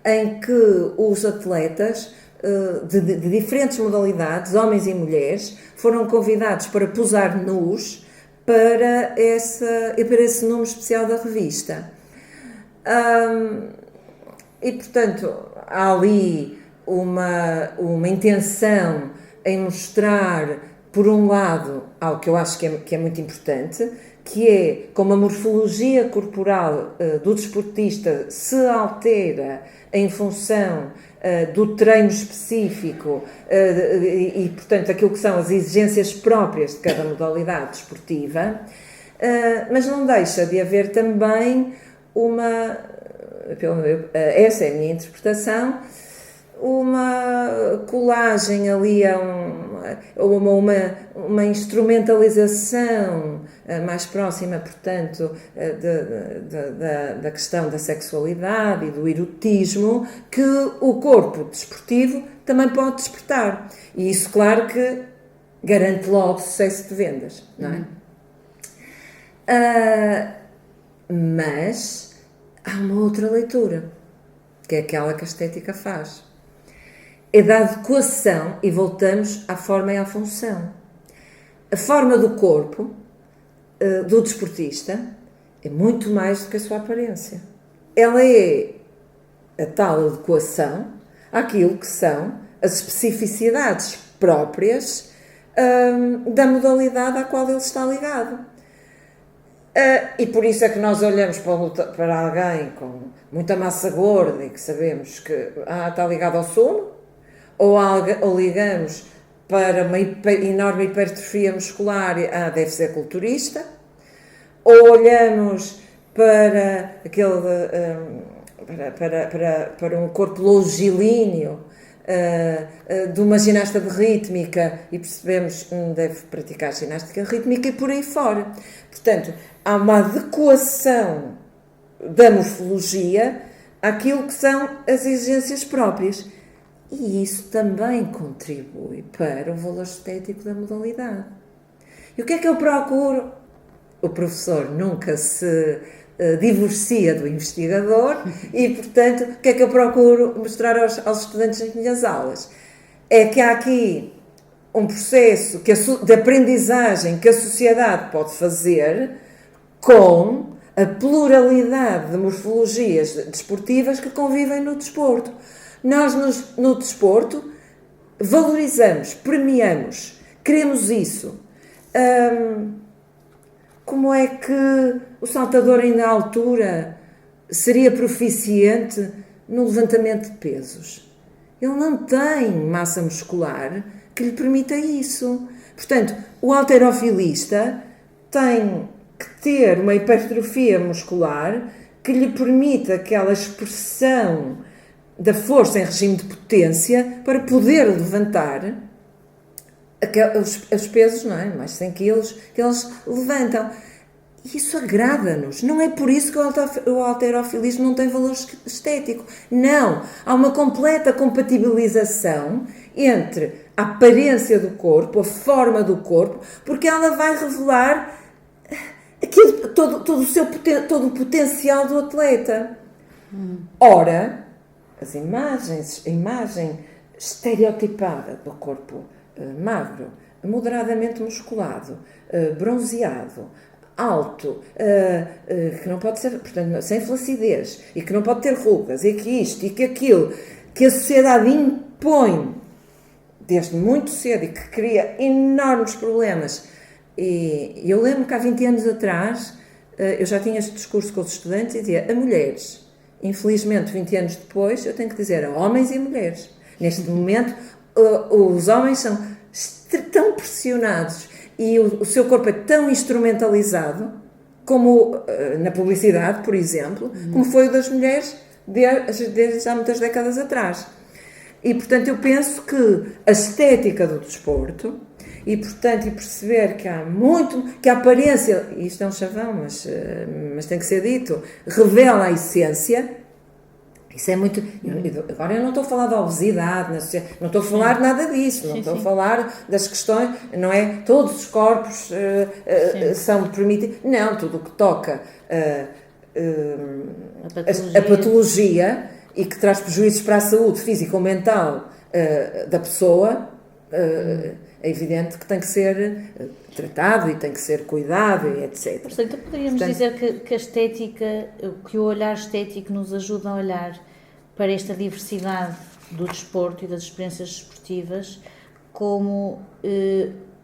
[SPEAKER 2] em que os atletas de diferentes modalidades, homens e mulheres, foram convidados para posar nus para esse número especial da revista. E, portanto, há ali uma intenção em mostrar, por um lado, algo que eu acho que é muito importante, que é como a morfologia corporal do desportista se altera em função do treino específico e, portanto, aquilo que são as exigências próprias de cada modalidade desportiva, mas não deixa de haver também essa é a minha interpretação, uma colagem ali uma instrumentalização mais próxima, portanto, da questão da sexualidade e do erotismo que o corpo desportivo também pode despertar. E isso, claro que garante logo sucesso de vendas, não é? Mas há uma outra leitura, que é aquela que a estética faz. É da adequação, e voltamos à forma e à função. A forma do corpo do desportista é muito mais do que a sua aparência. Ela é a tal adequação àquilo que são as especificidades próprias da modalidade à qual ele está ligado. E por isso é que nós olhamos para alguém com muita massa gorda e que sabemos que está ligado ao sono, ou ligamos para uma enorme hipertrofia muscular, deve ser culturista, ou olhamos para para um corpo longilíneo de uma ginasta de rítmica e percebemos que deve praticar ginástica rítmica e por aí fora. Portanto, há uma adequação da morfologia àquilo que são as exigências próprias. E isso também contribui para o valor estético da modalidade. E o que é que eu procuro? O professor nunca se divorcia do investigador e, portanto, o que é que eu procuro mostrar aos estudantes nas minhas aulas? É que há aqui um processo de aprendizagem que a sociedade pode fazer com a pluralidade de morfologias desportivas que convivem no desporto. Nós, no desporto, valorizamos, premiamos, queremos isso. Como é que o saltador em altura seria proficiente no levantamento de pesos? Ele não tem massa muscular que lhe permita isso. Portanto, o halterofilista tem que ter uma hipertrofia muscular que lhe permita aquela expressão da força em regime de potência para poder levantar os pesos, não é? Mais 100 quilos que eles levantam. Isso agrada-nos. Não é por isso que o halterofilismo não tem valor estético. Não. Há uma completa compatibilização entre a aparência do corpo, a forma do corpo, porque ela vai revelar todo o potencial do atleta. Ora, a imagem estereotipada do corpo magro, moderadamente musculado, bronzeado, alto, que não pode ser, portanto, sem flacidez, e que não pode ter rugas, e que isto e que aquilo, que a sociedade impõe desde muito cedo e que cria enormes problemas. E eu lembro que há 20 anos atrás eu já tinha este discurso com os estudantes e dizia a mulheres. Infelizmente, 20 anos depois, eu tenho que dizer a homens e mulheres. Neste momento, os homens são tão pressionados e o seu corpo é tão instrumentalizado como na publicidade, por exemplo, como foi o das mulheres desde há muitas décadas atrás. E, portanto, eu penso que a estética do desporto e, portanto, e perceber que há muito, que a aparência, e isto é um chavão, mas tem que ser dito, revela a essência. Isso é muito... Agora eu não estou a falar da obesidade, não estou a falar nada disso, não estou a falar das questões, não é? Todos os corpos são permitidos. Não, tudo o que toca a patologia e que traz prejuízos para a saúde física ou mental da pessoa, é evidente que tem que ser tratado e tem que ser cuidado e etc.
[SPEAKER 1] Portanto, poderíamos dizer que a estética, que o olhar estético nos ajuda a olhar para esta diversidade do desporto e das experiências desportivas como,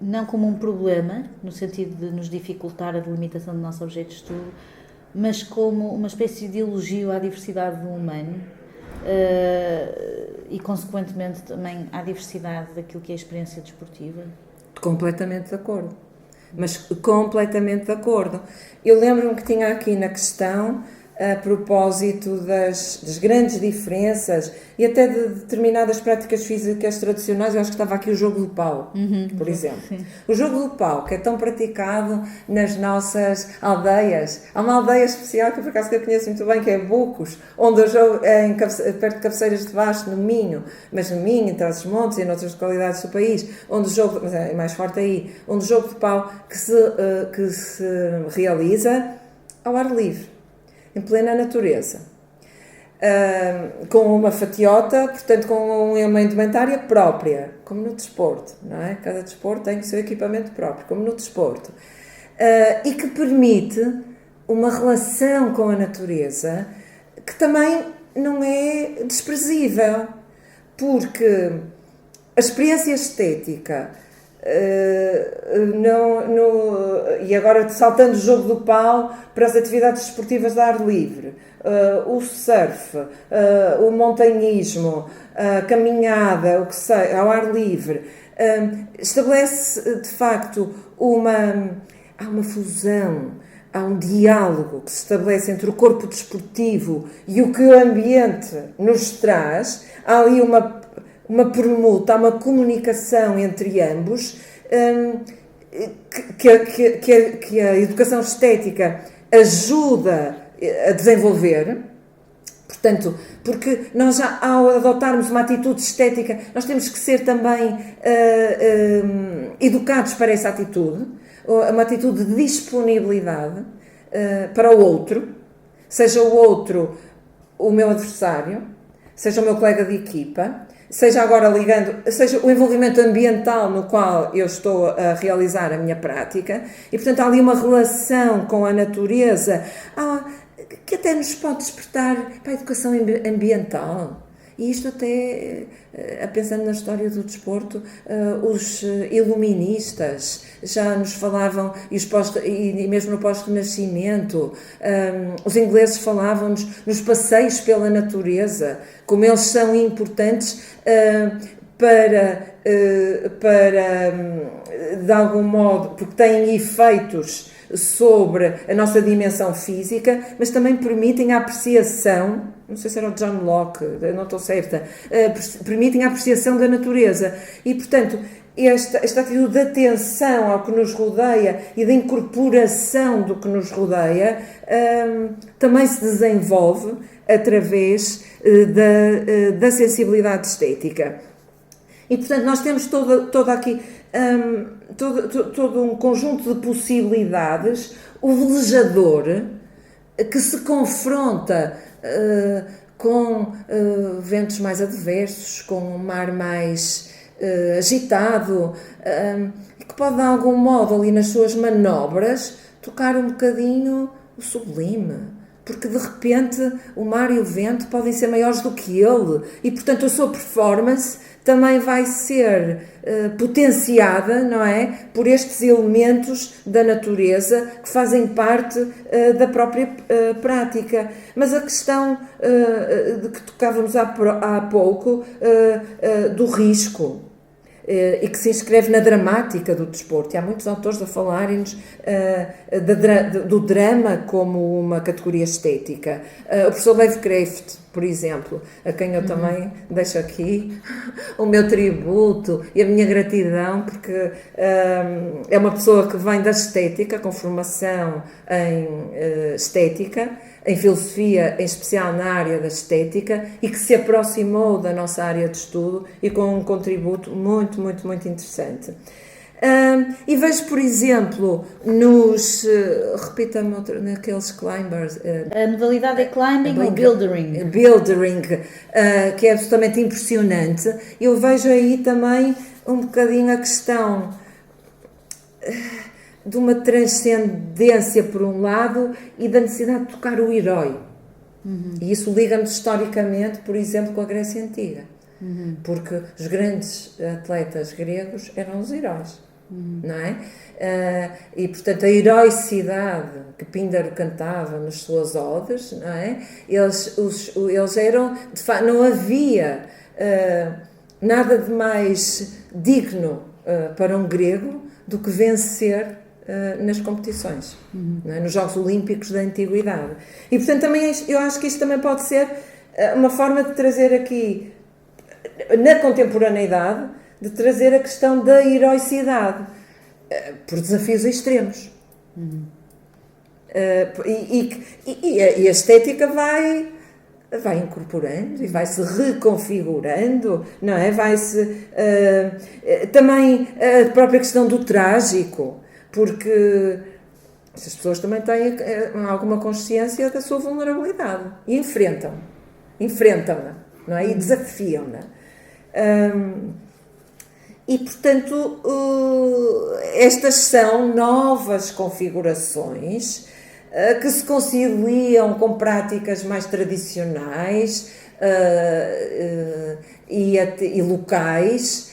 [SPEAKER 1] não como um problema, no sentido de nos dificultar a delimitação do nosso objeto de estudo, mas como uma espécie de elogio à diversidade do humano e, consequentemente, também à diversidade daquilo que é a experiência desportiva?
[SPEAKER 2] Completamente de acordo. Mas completamente de acordo. Eu lembro-me que tinha aqui na questão, a propósito das grandes diferenças e até de determinadas práticas físicas tradicionais, eu acho que estava aqui o jogo do pau, por exemplo. Sim. O jogo do pau, que é tão praticado nas nossas aldeias. Há uma aldeia especial que, por acaso, que eu conheço muito bem, que é Bucos, onde o jogo é perto de Cabeceiras de Basto, no Minho, mas no Minho, em Trás-os-Montes e em outras localidades do país, onde o jogo, mas é mais forte aí, onde o jogo de pau que se realiza ao ar livre, em plena natureza, com uma fatiota, portanto com uma indumentária própria, como no desporto, não é? Cada desporto tem o seu equipamento próprio, como no desporto, e que permite uma relação com a natureza que também não é desprezível, porque a experiência estética, e agora saltando o jogo do pau para as atividades desportivas de ar livre, o surf, o montanhismo, a caminhada, o que seja, ao ar livre, estabelece de facto há uma fusão, há um diálogo que se estabelece entre o corpo desportivo e o que o ambiente nos traz. Há ali uma permuta, há uma comunicação entre ambos, que a educação estética ajuda a desenvolver. Portanto, porque nós já, ao adotarmos uma atitude estética, nós temos que ser também educados para essa atitude, uma atitude de disponibilidade para o outro, seja o outro o meu adversário, seja o meu colega de equipa, seja agora seja o envolvimento ambiental no qual eu estou a realizar a minha prática, e portanto há ali uma relação com a natureza que até nos pode despertar para a educação ambiental. E isto até, pensando na história do desporto, os iluministas já nos falavam, e mesmo no pós-renascimento, os ingleses falavam-nos nos passeios pela natureza, como eles são importantes para de algum modo, porque têm efeitos sobre a nossa dimensão física, mas também permitem a apreciação, não sei se era o John Locke, não estou certa, permitem a apreciação da natureza. E, portanto, esta atitude de atenção ao que nos rodeia e de incorporação do que nos rodeia também se desenvolve através da sensibilidade estética. E, portanto, nós temos todo aqui todo um conjunto de possibilidades, o velejador que se confronta com ventos mais adversos, com um mar mais agitado, que pode de algum modo ali nas suas manobras tocar um bocadinho o sublime, porque de repente o mar e o vento podem ser maiores do que ele e portanto a sua performance também vai ser potenciada, não é, por estes elementos da natureza que fazem parte da própria prática. Mas a questão de que tocávamos há pouco, do risco. e que se inscreve na dramática do desporto. E há muitos autores a falarem-nos do drama como uma categoria estética. O professor Lev Kreeft, por exemplo, a quem eu também deixo aqui o meu tributo e a minha gratidão, porque é uma pessoa que vem da estética, com formação em estética, em filosofia, em especial na área da estética, e que se aproximou da nossa área de estudo e com um contributo muito, muito, muito interessante. E vejo, por exemplo, repita-me naqueles climbers.
[SPEAKER 1] A modalidade é climbing ou buildering?
[SPEAKER 2] Buildering, que é absolutamente impressionante. Eu vejo aí também um bocadinho a questão de uma transcendência por um lado e da necessidade de tocar o herói. E isso liga-nos historicamente, por exemplo, com a Grécia Antiga. Porque os grandes atletas gregos eram os heróis, não é? E, portanto, a heroicidade que Píndaro cantava nas suas odes, não é? Eles eram, de facto, não havia nada de mais digno para um grego do que vencer nas competições, não é? Nos Jogos Olímpicos da Antiguidade. E, portanto, também eu acho que isto também pode ser uma forma de trazer aqui, na contemporaneidade, de trazer a questão da heroicidade por desafios extremos. E a estética vai incorporando e vai-se reconfigurando, não é? Vai-se também a própria questão do trágico, porque as pessoas também têm alguma consciência da sua vulnerabilidade e enfrentam-na, não é? E desafiam-na. E, portanto, estas são novas configurações que se conciliam com práticas mais tradicionais e locais,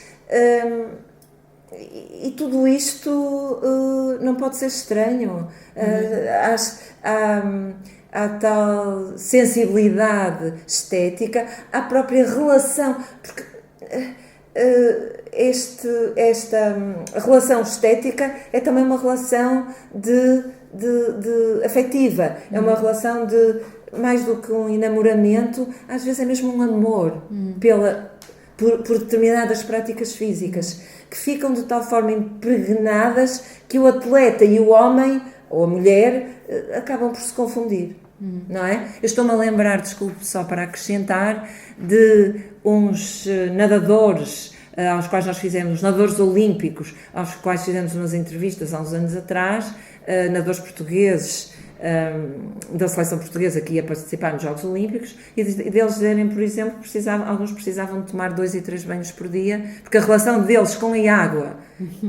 [SPEAKER 2] e tudo isto não pode ser estranho. Há tal sensibilidade estética, à própria relação, porque esta relação estética é também uma relação de afetiva, é uma relação de, mais do que um enamoramento, às vezes é mesmo um amor por determinadas práticas físicas, que ficam de tal forma impregnadas que o atleta e o homem, ou a mulher, acabam por se confundir. Não é? Eu estou-me a lembrar, desculpe, só para acrescentar, de uns nadadores aos quais nós fizemos, nadadores olímpicos, aos quais fizemos umas entrevistas há uns anos atrás, nadadores portugueses da seleção portuguesa que ia participar nos Jogos Olímpicos, e deles dizerem, por exemplo, que alguns precisavam de tomar 2 e 3 banhos por dia, porque a relação deles com a água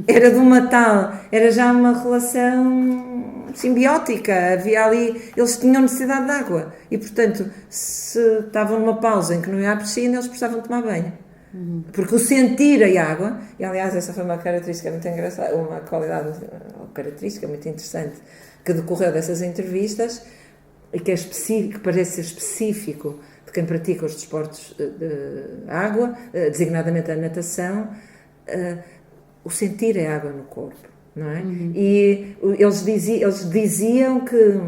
[SPEAKER 2] era de uma tal, era já uma relação simbiótica, havia ali, eles tinham necessidade de água, e portanto, se estavam numa pausa em que não ia à piscina, eles precisavam tomar banho. Porque o sentir a água, e aliás essa foi uma característica muito engraçada, uma característica muito interessante que decorreu dessas entrevistas, e que que parece ser específico de quem pratica os desportos de água, designadamente a natação, o sentir a água no corpo, não é? E eles diziam que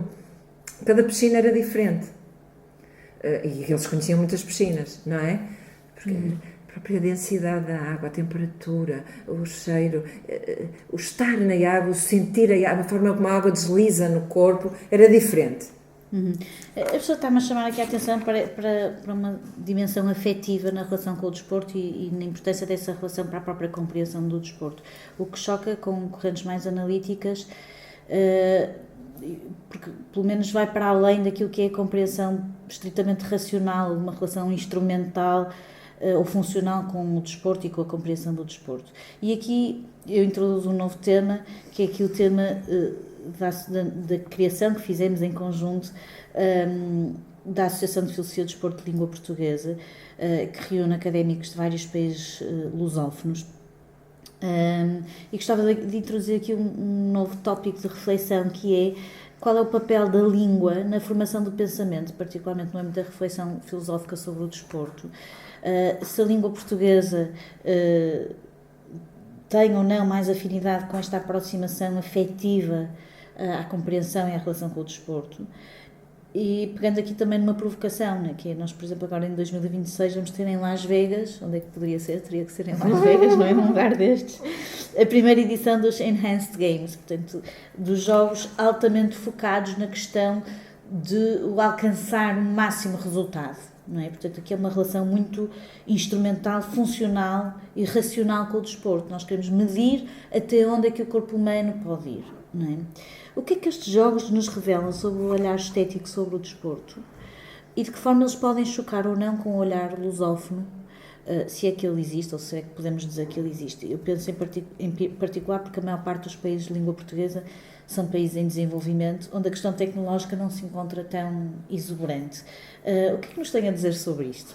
[SPEAKER 2] cada piscina era diferente, e eles conheciam muitas piscinas, não é? Porque a própria densidade da água, a temperatura, o cheiro, o estar na água, o sentir a água, a forma como a água desliza no corpo, era diferente.
[SPEAKER 1] A pessoa está-me a chamar aqui a atenção para uma dimensão afetiva na relação com o desporto e na importância dessa relação para a própria compreensão do desporto. O que choca com correntes mais analíticas, porque pelo menos vai para além daquilo que é a compreensão estritamente racional, uma relação instrumental ou funcional com o desporto e com a compreensão do desporto. E aqui eu introduzo um novo tema, que é aqui o tema da criação que fizemos em conjunto da Associação de Filosofia do Desporto de Língua Portuguesa, que reúne académicos de vários países lusófonos. E gostava de introduzir aqui um novo tópico de reflexão, que é qual é o papel da língua na formação do pensamento, particularmente no âmbito da reflexão filosófica sobre o desporto. Se a língua portuguesa tem ou não mais afinidade com esta aproximação afetiva à compreensão e à relação com o desporto. E pegando aqui também numa provocação, né, que é nós, por exemplo, agora em 2026 vamos ter em Las Vegas, onde é que poderia ser? Teria que ser em Las Vegas, não é? Num lugar destes, a primeira edição dos Enhanced Games, portanto, dos jogos altamente focados na questão de o alcançar o máximo resultado, não é? Portanto, aqui é uma relação muito instrumental, funcional e racional com o desporto. Nós queremos medir até onde é que o corpo humano pode ir, não é? O que é que estes jogos nos revelam sobre o olhar estético sobre o desporto e de que forma eles podem chocar ou não com o olhar lusófono, se é que ele existe ou se é que podemos dizer que ele existe? Eu penso em particular porque a maior parte dos países de língua portuguesa são países em desenvolvimento, onde a questão tecnológica não se encontra tão exuberante. O que é que nos tem a dizer sobre isto?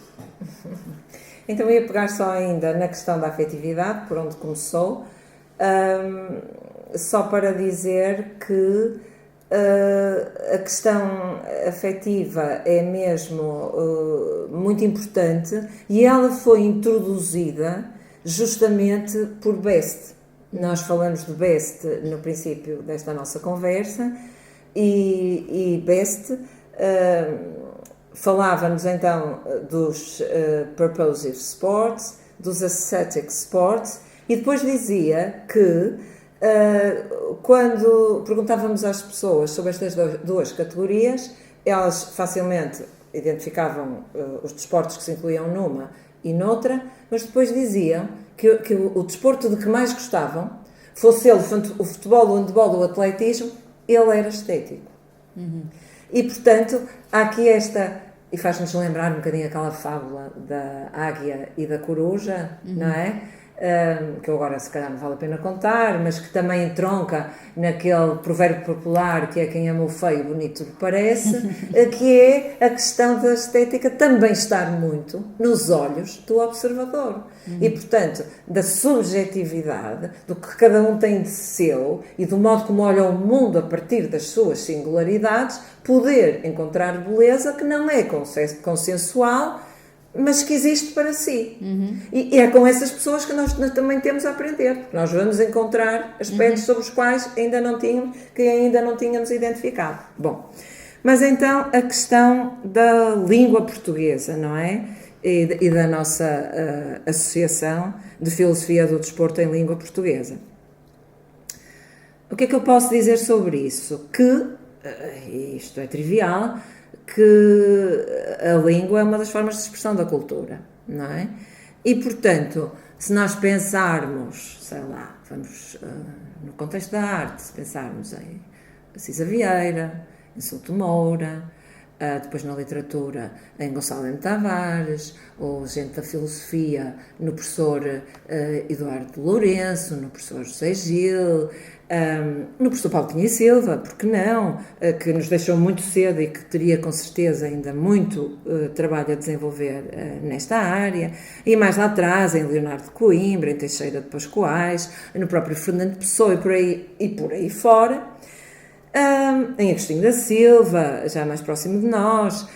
[SPEAKER 2] Então, eu ia pegar só ainda na questão da afetividade, por onde começou, só para dizer que a questão afetiva é mesmo muito importante e ela foi introduzida justamente por Best. Nós falamos de Best no princípio desta nossa conversa e Best falava-nos então dos purposive sports, dos aesthetic sports e depois dizia que quando perguntávamos às pessoas sobre estas duas categorias, elas facilmente identificavam os desportos que se incluíam numa e noutra, mas depois diziam que o desporto de que mais gostavam, fosse ele o futebol, o handebol ou o atletismo, ele era estético. Uhum. E, portanto, há aqui esta... E faz-nos lembrar um bocadinho aquela fábula da águia e da coruja, não é? Que agora se calhar não vale a pena contar, mas que também entronca naquele provérbio popular que é quem ama o feio, bonito lhe parece, que é a questão da estética também estar muito nos olhos do observador. E, portanto, da subjetividade, do que cada um tem de seu e do modo como olha o mundo a partir das suas singularidades, poder encontrar beleza que não é consensual, mas que existe para si. E é com essas pessoas que nós também temos a aprender, porque nós vamos encontrar aspectos sobre os quais ainda não tínhamos identificado. Bom, mas então a questão da língua portuguesa, não é? E da nossa Associação de Filosofia do Desporto em Língua Portuguesa. O que é que eu posso dizer sobre isso? Que, isto é trivial, que a língua é uma das formas de expressão da cultura, não é? E, portanto, se nós pensarmos, sei lá, vamos no contexto da arte, se pensarmos em Cisa Vieira, em Souto Moura, depois na literatura em Gonçalo M. Tavares, ou gente da filosofia no professor Eduardo Lourenço, no professor José Gil, no professor Paulo Cunha e Silva, porque não, que nos deixou muito cedo e que teria com certeza ainda muito trabalho a desenvolver nesta área, e mais lá atrás em Leonardo de Coimbra, em Teixeira de Pascoais, no próprio Fernando Pessoa e por aí fora, em Agostinho da Silva, já mais próximo de nós,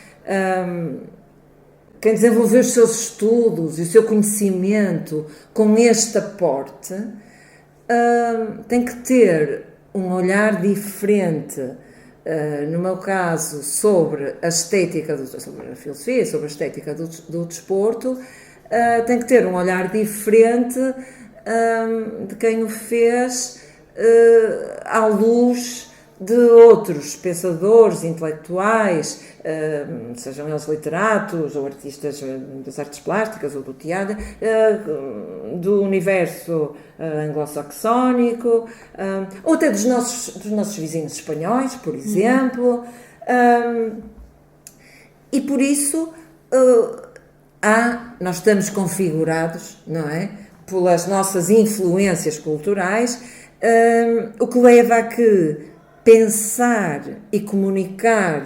[SPEAKER 2] quem desenvolveu os seus estudos e o seu conhecimento com este aporte tem que ter um olhar diferente, no meu caso, sobre a estética, sobre a filosofia, sobre a estética do desporto, tem que ter um olhar diferente de quem o fez à luz de outros pensadores, intelectuais, sejam eles literatos ou artistas das artes plásticas ou do teatro, do universo anglo-saxónico, ou até dos nossos vizinhos espanhóis, por exemplo. E por isso nós estamos configurados, não é, pelas nossas influências culturais, o que leva a que pensar e comunicar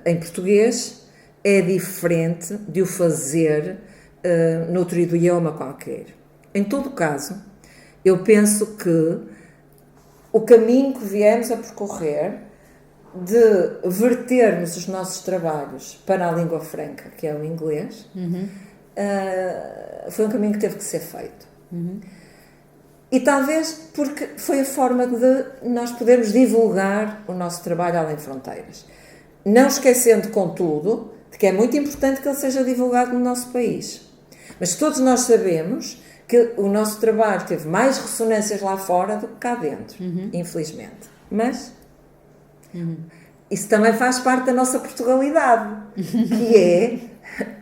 [SPEAKER 2] em português é diferente de o fazer noutro idioma qualquer. Em todo caso, eu penso que o caminho que viemos a percorrer de vertermos os nossos trabalhos para a língua franca, que é o inglês, foi um caminho que teve que ser feito. E talvez porque foi a forma de nós podermos divulgar o nosso trabalho além de fronteiras. Não esquecendo, contudo, de que é muito importante que ele seja divulgado no nosso país. Mas todos nós sabemos que o nosso trabalho teve mais ressonâncias lá fora do que cá dentro, infelizmente. Mas isso também faz parte da nossa Portugalidade, que é,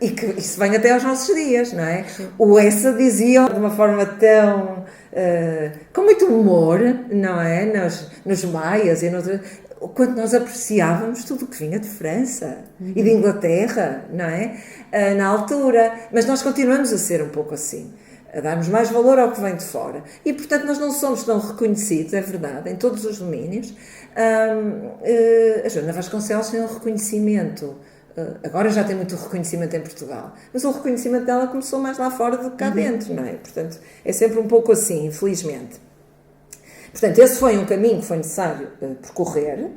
[SPEAKER 2] e que isso vem até aos nossos dias, não é? O Essa dizia de uma forma tão, com muito humor, não é? Nos maias e quando nós apreciávamos tudo o que vinha de França e de Inglaterra, não é? Na altura. Mas nós continuamos a ser um pouco assim, a darmos mais valor ao que vem de fora. E, portanto, nós não somos tão reconhecidos, é verdade, em todos os domínios. A Joana Vasconcelos tem um reconhecimento, agora já tem muito reconhecimento em Portugal, mas o reconhecimento dela começou mais lá fora do que cá dentro, não é? Portanto, é sempre um pouco assim, infelizmente. Portanto, esse foi um caminho que foi necessário percorrer.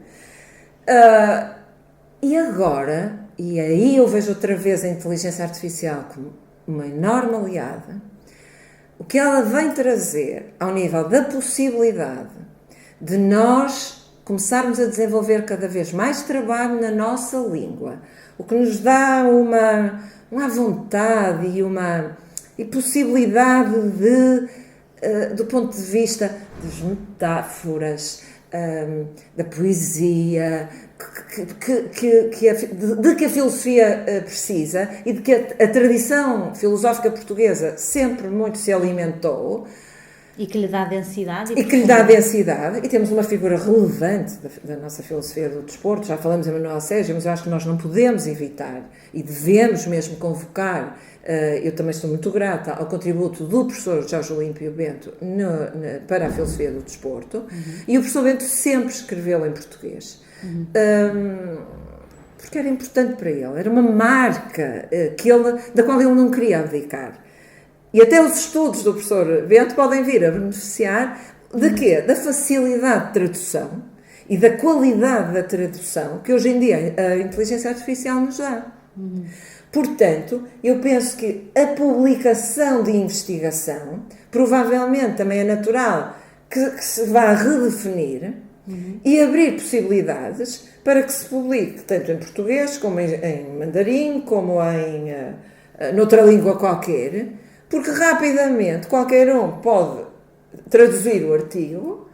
[SPEAKER 2] E agora, e aí eu vejo outra vez a inteligência artificial como uma enorme aliada, o que ela vem trazer ao nível da possibilidade de nós começarmos a desenvolver cada vez mais trabalho na nossa língua, o que nos dá uma vontade e possibilidade do ponto de vista das metáforas, da poesia, de que a filosofia precisa e de que a tradição filosófica portuguesa sempre muito se alimentou.
[SPEAKER 1] E que lhe dá densidade.
[SPEAKER 2] E temos uma figura relevante da nossa filosofia do desporto. Já falamos em Manuel Sérgio, mas eu acho que nós não podemos evitar e devemos mesmo convocar. Eu também estou muito grata ao contributo do professor Jorge Olímpio Bento para a filosofia do desporto. E o professor Bento sempre escreveu em português. Porque era importante para ele. Era uma marca da qual ele não queria abdicar. E até os estudos do professor Bento podem vir a beneficiar de quê? Da facilidade de tradução e da qualidade da tradução que hoje em dia a inteligência artificial nos dá. Portanto, eu penso que a publicação de investigação provavelmente também é natural que se vá redefinir e abrir possibilidades para que se publique tanto em português como em mandarim, como noutra língua qualquer. Porque rapidamente qualquer um pode traduzir o artigo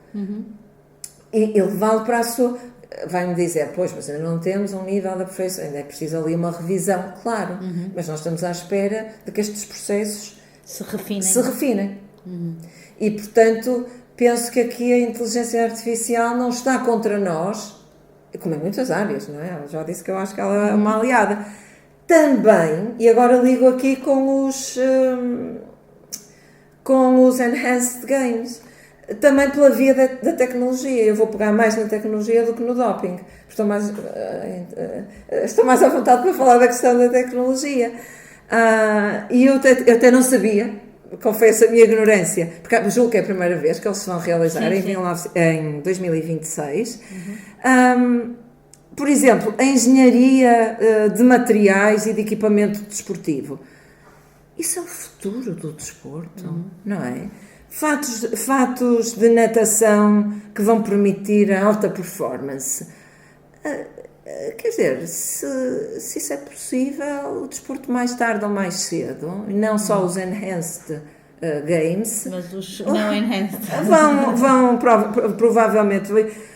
[SPEAKER 2] e levá-lo para a sua... Vai-me dizer, pois, mas ainda não temos um nível de perfeição, ainda é preciso ali uma revisão, claro, mas nós estamos à espera de que estes processos
[SPEAKER 1] se refinem.
[SPEAKER 2] E, portanto, penso que aqui a inteligência artificial não está contra nós, como em muitas áreas, não é? Ela já disse que eu acho que ela é uma aliada. Também, e agora ligo aqui com os Enhanced Games, também pela via da tecnologia. Eu vou pegar mais na tecnologia do que no doping. Estou mais à vontade para falar da questão da tecnologia. E eu até não sabia, confesso a minha ignorância, porque julgo que é a primeira vez que eles se vão realizar em 2026. Por exemplo, a engenharia de materiais e de equipamento desportivo. Isso é o futuro do desporto, não é? Fatos de natação que vão permitir a alta performance. Quer dizer, se isso é possível, o desporto mais tarde ou mais cedo, e não só os Enhanced Games,
[SPEAKER 1] mas os não Enhanced
[SPEAKER 2] vão provavelmente...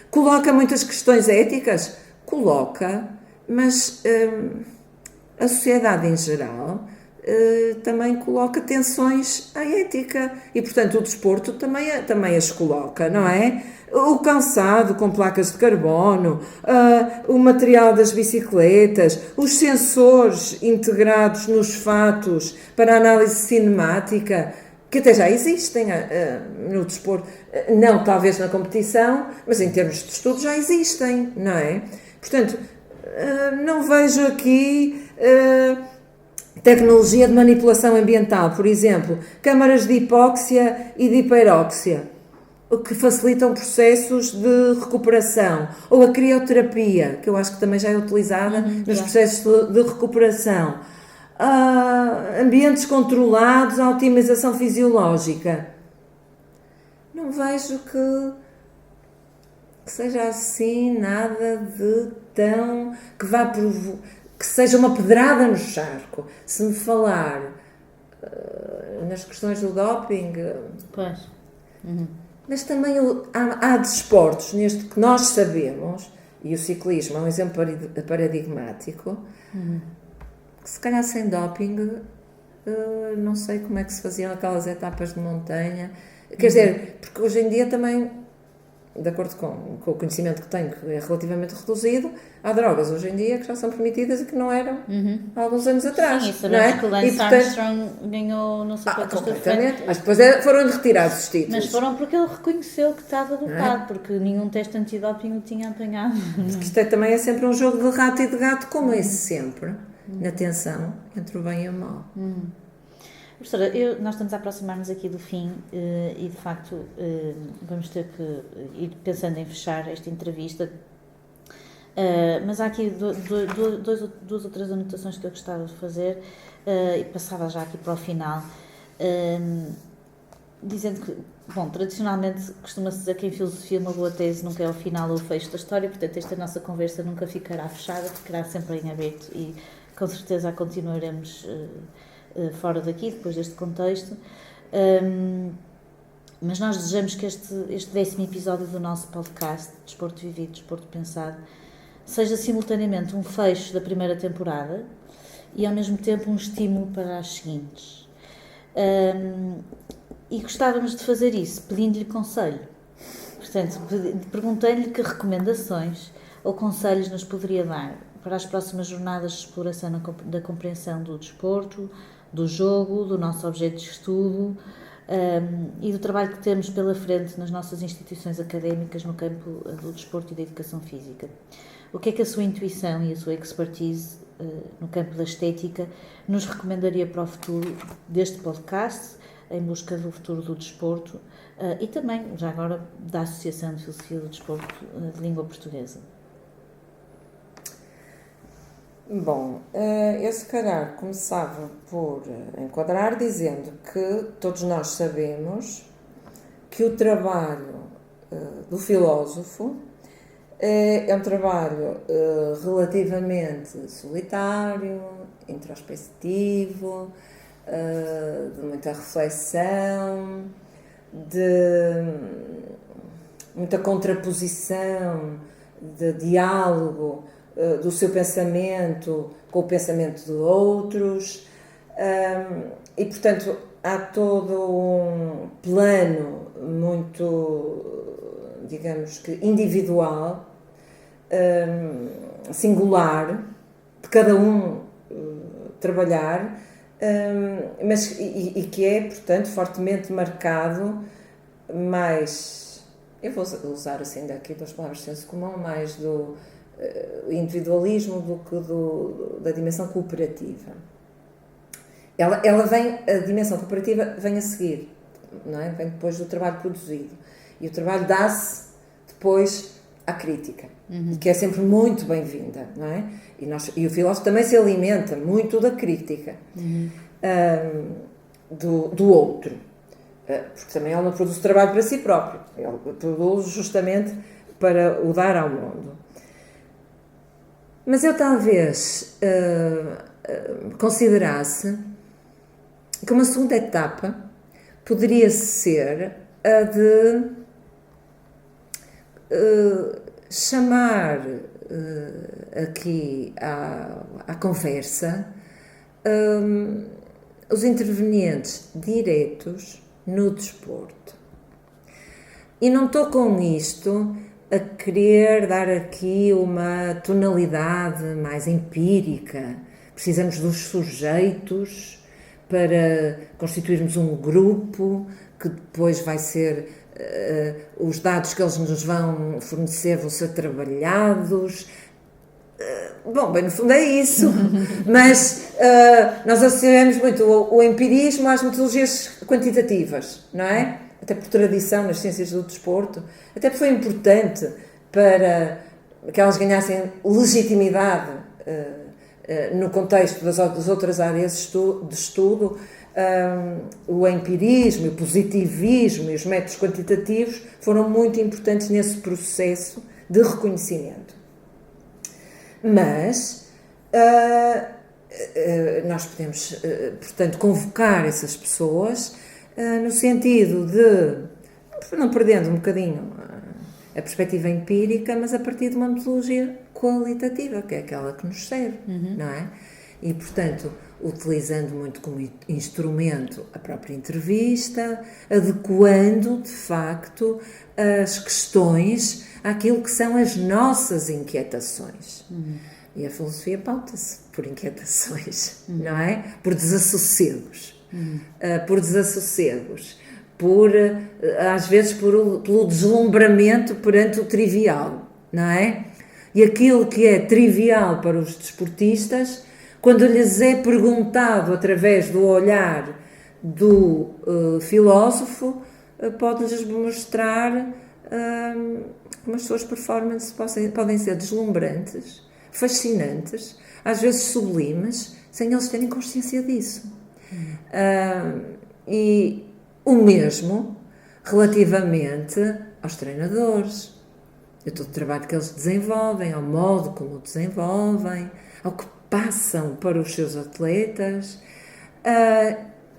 [SPEAKER 2] Coloca muitas questões éticas? Coloca, mas a sociedade em geral também coloca tensões à ética e, portanto, o desporto também as coloca, não é? O calçado com placas de carbono, o material das bicicletas, os sensores integrados nos fatos para análise cinemática, que até já existem no desporto, não talvez na competição, mas em termos de estudo já existem, não é? Portanto, não vejo aqui tecnologia de manipulação ambiental, por exemplo, câmaras de hipóxia e de hiperóxia, o que facilitam processos de recuperação, ou a crioterapia, que eu acho que também já é utilizada nos processos de recuperação, ambientes controlados, a otimização fisiológica. não vejo que seja assim nada de tão... que seja uma pedrada no charco. Se me falar nas questões do doping...
[SPEAKER 1] Pois.
[SPEAKER 2] Mas também há desportos neste que nós sabemos, e o ciclismo é um exemplo paradigmático, que se calhar sem doping, não sei como é que se faziam aquelas etapas de montanha. Quer dizer, porque hoje em dia também, de acordo com o conhecimento que tenho, que é relativamente reduzido, há drogas hoje em dia que já são permitidas e que não eram há alguns anos atrás.
[SPEAKER 1] Sim, e sabemos que o Lance Armstrong ganhou não sei quantos
[SPEAKER 2] completamente, mas depois foram retirados os títulos.
[SPEAKER 1] Mas foram porque ele reconheceu que estava dopado, porque nenhum teste antidoping o tinha apanhado.
[SPEAKER 2] Porque isto também é sempre um jogo de rato e de gato, como é sempre, na tensão entre o bem e o mal.
[SPEAKER 1] Professora, nós estamos a aproximar-nos aqui do fim e, de facto, vamos ter que ir pensando em fechar esta entrevista. Mas há aqui duas ou três anotações que eu gostava de fazer e passava já aqui para o final, dizendo que, bom, tradicionalmente costuma-se dizer que em filosofia uma boa tese nunca é o final ou o fecho da história, portanto esta nossa conversa nunca ficará fechada, ficará sempre em aberto e com certeza a continuaremos fora daqui, depois deste contexto. Mas nós desejamos que este 10º episódio do nosso podcast, Desporto Vivido, Desporto Pensado, seja simultaneamente um fecho da primeira temporada e ao mesmo tempo um estímulo para as seguintes. E gostávamos de fazer isso pedindo-lhe conselho. Portanto, perguntei-lhe que recomendações ou conselhos nos poderia dar para as próximas jornadas de exploração da compreensão do desporto, do jogo, do nosso objeto de estudo e do trabalho que temos pela frente nas nossas instituições académicas no campo do desporto e da educação física. O que é que a sua intuição e a sua expertise no campo da estética nos recomendaria para o futuro deste podcast, em busca do futuro do desporto e também, já agora, da Associação de Filosofia do Desporto de Língua Portuguesa?
[SPEAKER 2] Bom, eu se calhar começava por enquadrar dizendo que todos nós sabemos que o trabalho do filósofo é um trabalho relativamente solitário, introspectivo, de muita reflexão, de muita contraposição, de diálogo do seu pensamento com o pensamento de outros, e portanto há todo um plano muito, digamos que individual, singular, de cada um trabalhar, mas e que é, portanto, fortemente marcado mais, eu vou usar assim daqui duas palavras de senso comum, mais do individualismo do que da dimensão cooperativa. Ela vem, a dimensão cooperativa vem a seguir, não é? Vem depois do trabalho produzido. E o trabalho dá-se depois à crítica, que é sempre muito bem-vinda, não é? E o filósofo também se alimenta muito da crítica do outro, porque também ele não produz trabalho para si próprio, ele produz justamente para o dar ao mundo. Mas eu talvez considerasse que uma segunda etapa poderia ser a de chamar aqui à conversa os intervenientes diretos no desporto. E não estou com isto a querer dar aqui uma tonalidade mais empírica. Precisamos dos sujeitos para constituirmos um grupo que depois vai ser, os dados que eles nos vão fornecer vão ser trabalhados. Bom, bem, no fundo é isso, mas nós associamos muito o empirismo às metodologias quantitativas, não é? Até por tradição nas ciências do desporto, até porque foi importante para que elas ganhassem legitimidade no contexto das outras áreas de estudo, o empirismo, o positivismo e os métodos quantitativos foram muito importantes nesse processo de reconhecimento. Mas nós podemos, portanto, convocar essas pessoas no sentido de, não perdendo um bocadinho a perspectiva empírica, mas a partir de uma metodologia qualitativa, que é aquela que nos serve, não é? E, portanto, utilizando muito como instrumento a própria entrevista, adequando, de facto, as questões àquilo que são as nossas inquietações. E a filosofia pauta-se por inquietações, não é? Por desassossegos. Às vezes pelo deslumbramento perante o trivial, não é? E aquilo que é trivial para os desportistas, quando lhes é perguntado através do olhar do filósofo, pode-lhes mostrar como as suas performances podem ser deslumbrantes, fascinantes, às vezes sublimes, sem eles terem consciência disso. E o mesmo relativamente aos treinadores, a todo o trabalho que eles desenvolvem, ao modo como o desenvolvem, ao que passam para os seus atletas,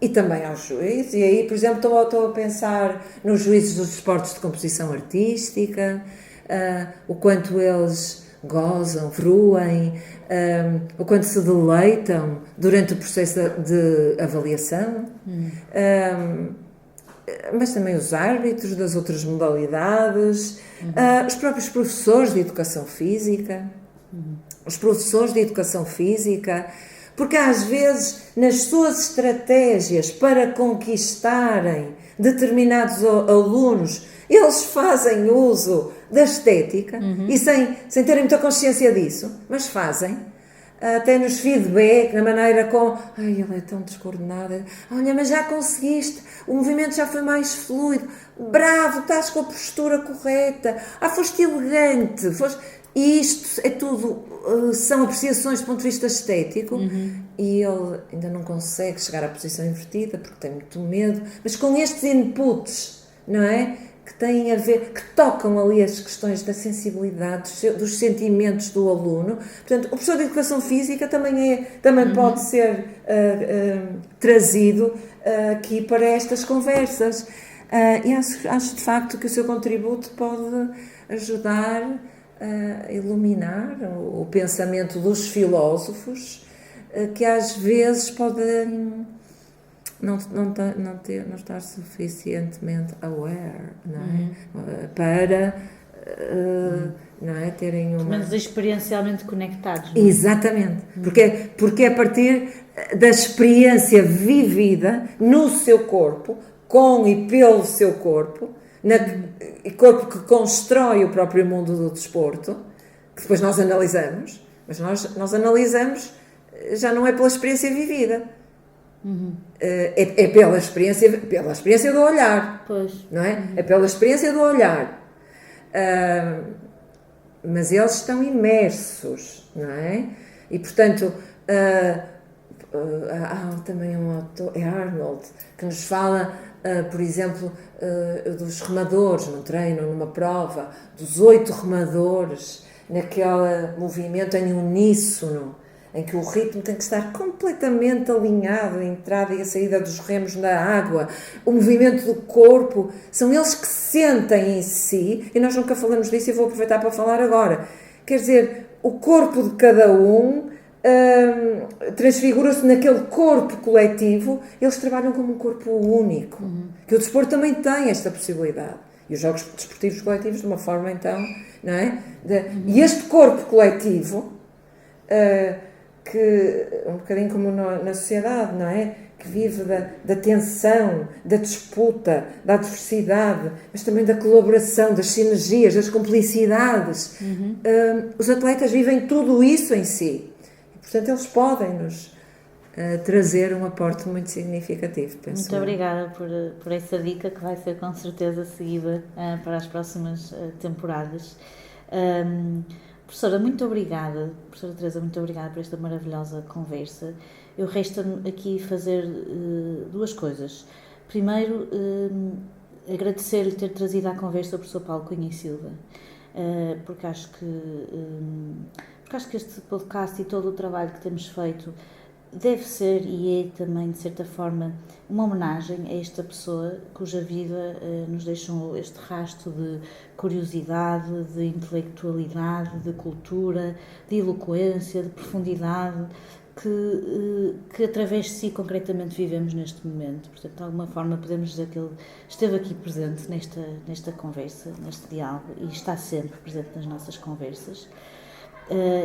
[SPEAKER 2] e também aos juízes. E aí, por exemplo, estou a pensar nos juízes dos esportes de composição artística, o quanto eles gozam, fruem, o quanto se deleitam durante o processo de avaliação, mas também os árbitros das outras modalidades, os próprios professores de educação física, porque às vezes nas suas estratégias para conquistarem determinados alunos, eles fazem uso da estética e sem terem muita consciência disso, mas fazem, até nos feedback, na maneira como ele é tão descoordenado, olha, mas já conseguiste, o movimento já foi mais fluido, bravo, estás com a postura correta, foste elegante, e isto é tudo, são apreciações do ponto de vista estético, e ele ainda não consegue chegar à posição invertida porque tem muito medo, mas com estes inputs, não é? Que têm a ver, que tocam ali as questões da sensibilidade, dos sentimentos do aluno. Portanto, o professor de educação física também pode ser trazido aqui para estas conversas. E acho de facto que o seu contributo pode ajudar a iluminar o pensamento dos filósofos, que às vezes podem não estar suficientemente aware, não é? Para não é? Terem uma...
[SPEAKER 1] Pelo menos experiencialmente conectados.
[SPEAKER 2] Não é? Exatamente, porque é a partir da experiência vivida no seu corpo, com e pelo seu corpo, corpo que constrói o próprio mundo do desporto, que depois nós analisamos, mas nós analisamos já não é pela experiência vivida. É pela experiência do olhar,
[SPEAKER 1] pois.
[SPEAKER 2] Não é? É pela experiência do olhar, mas eles estão imersos, não é? E portanto há também um autor, é Arnold, que nos fala, por exemplo, dos remadores num treino, numa prova, dos 8 remadores, naquele movimento em uníssono, em que o ritmo tem que estar completamente alinhado, a entrada e a saída dos remos na água, o movimento do corpo, são eles que sentem em si, e nós nunca falamos disso e vou aproveitar para falar agora. Quer dizer, o corpo de cada um transfigura-se naquele corpo coletivo, eles trabalham como um corpo único, que o desporto também tem esta possibilidade, e os jogos desportivos coletivos de uma forma então, não é? E este corpo coletivo, que um bocadinho como na sociedade, não é? Que vive da tensão, da disputa, da adversidade, mas também da colaboração, das sinergias, das cumplicidades. Os atletas vivem tudo isso em si. E, portanto, eles podem nos trazer um aporte muito significativo, penso.
[SPEAKER 1] Muito obrigada por essa dica, que vai ser com certeza seguida para as próximas temporadas. Professora, muito obrigada. Professora Teresa, muito obrigada por esta maravilhosa conversa. Eu resta-me aqui fazer duas coisas. Primeiro, agradecer-lhe ter trazido à conversa o professor Paulo Cunha e Silva, porque acho que este podcast e todo o trabalho que temos feito deve ser e é também, de certa forma, uma homenagem a esta pessoa cuja vida nos deixou este rastro de curiosidade, de intelectualidade, de cultura, de eloquência, de profundidade, que através de si concretamente vivemos neste momento. Portanto, de alguma forma podemos dizer que ele esteve aqui presente nesta conversa, neste diálogo, e está sempre presente nas nossas conversas.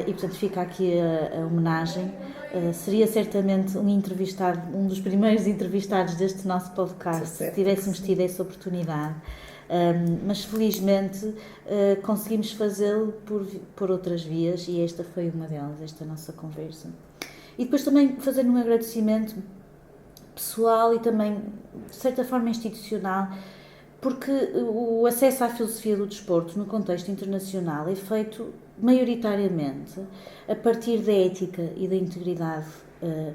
[SPEAKER 1] E portanto fica aqui a homenagem. Seria certamente um dos primeiros entrevistados deste nosso podcast se tivéssemos tido essa oportunidade, mas felizmente conseguimos fazê-lo por outras vias, e esta foi uma delas, esta nossa conversa. E depois também fazer um agradecimento pessoal e também de certa forma institucional, porque o acesso à filosofia do desporto no contexto internacional é feito maioritariamente a partir da ética e da integridade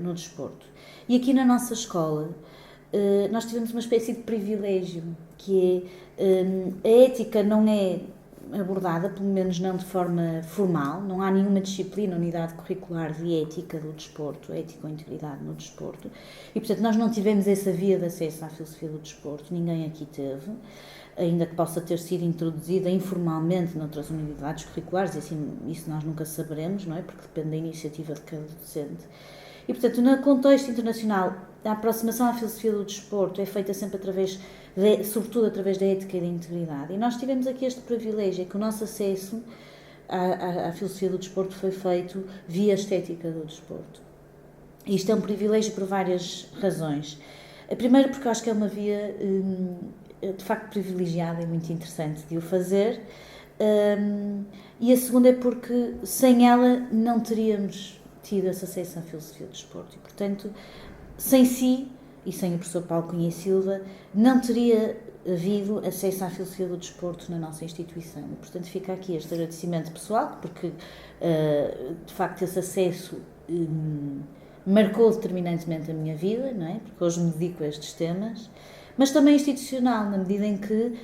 [SPEAKER 1] no desporto. E aqui na nossa escola nós tivemos uma espécie de privilégio, que é a ética não é abordada, pelo menos não de forma formal, não há nenhuma disciplina, unidade curricular de ética do desporto, ética ou integridade no desporto, e portanto nós não tivemos essa via de acesso à filosofia do desporto, ninguém aqui teve, ainda que possa ter sido introduzida informalmente noutras unidades curriculares, e assim, isso nós nunca saberemos, não é? Porque depende da iniciativa de cada docente. E, portanto, no contexto internacional, a aproximação à filosofia do desporto é feita sempre sobretudo através da ética e da integridade. E nós tivemos aqui este privilégio, que o nosso acesso à filosofia do desporto foi feito via estética do desporto. E isto é um privilégio por várias razões. A primeira, porque eu acho que é uma via de facto privilegiada e muito interessante de o fazer, e a segunda é porque sem ela não teríamos tido esse acesso à filosofia do desporto, e portanto sem si e sem o professor Paulo Cunha e Silva não teria havido acesso à filosofia do desporto na nossa instituição, e portanto fica aqui este agradecimento pessoal, porque de facto esse acesso marcou determinantemente a minha vida, não é? Porque hoje me dedico a estes temas, mas também institucional, na medida em que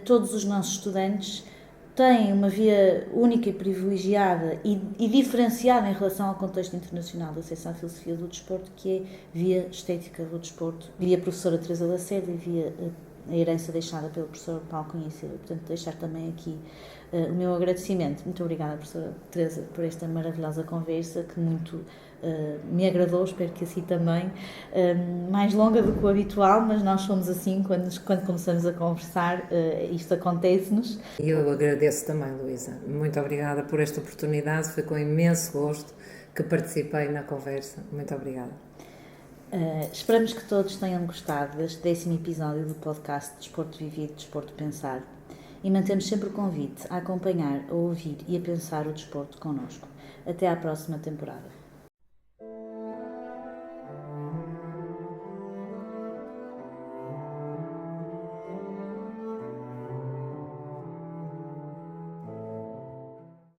[SPEAKER 1] todos os nossos estudantes têm uma via única e privilegiada e diferenciada em relação ao contexto internacional de acesso à filosofia do desporto, que é via estética do desporto, via a professora Teresa Lacerda e via a herança deixada pelo professor Paulo Cunha e Silva. Portanto, deixar também aqui o meu agradecimento. Muito obrigada, professora Teresa, por esta maravilhosa conversa, que muito me agradou, espero que assim também, mais longa do que o habitual, mas nós somos assim quando começamos a conversar, isto acontece-nos.
[SPEAKER 2] E eu agradeço também, Luísa, muito obrigada por esta oportunidade, foi com imenso gosto que participei na conversa, muito obrigada.
[SPEAKER 1] Esperamos que todos tenham gostado deste 10º episódio do podcast Desporto Vivido, Desporto Pensado, e mantemos sempre o convite a acompanhar, a ouvir e a pensar o desporto connosco. Até à próxima temporada.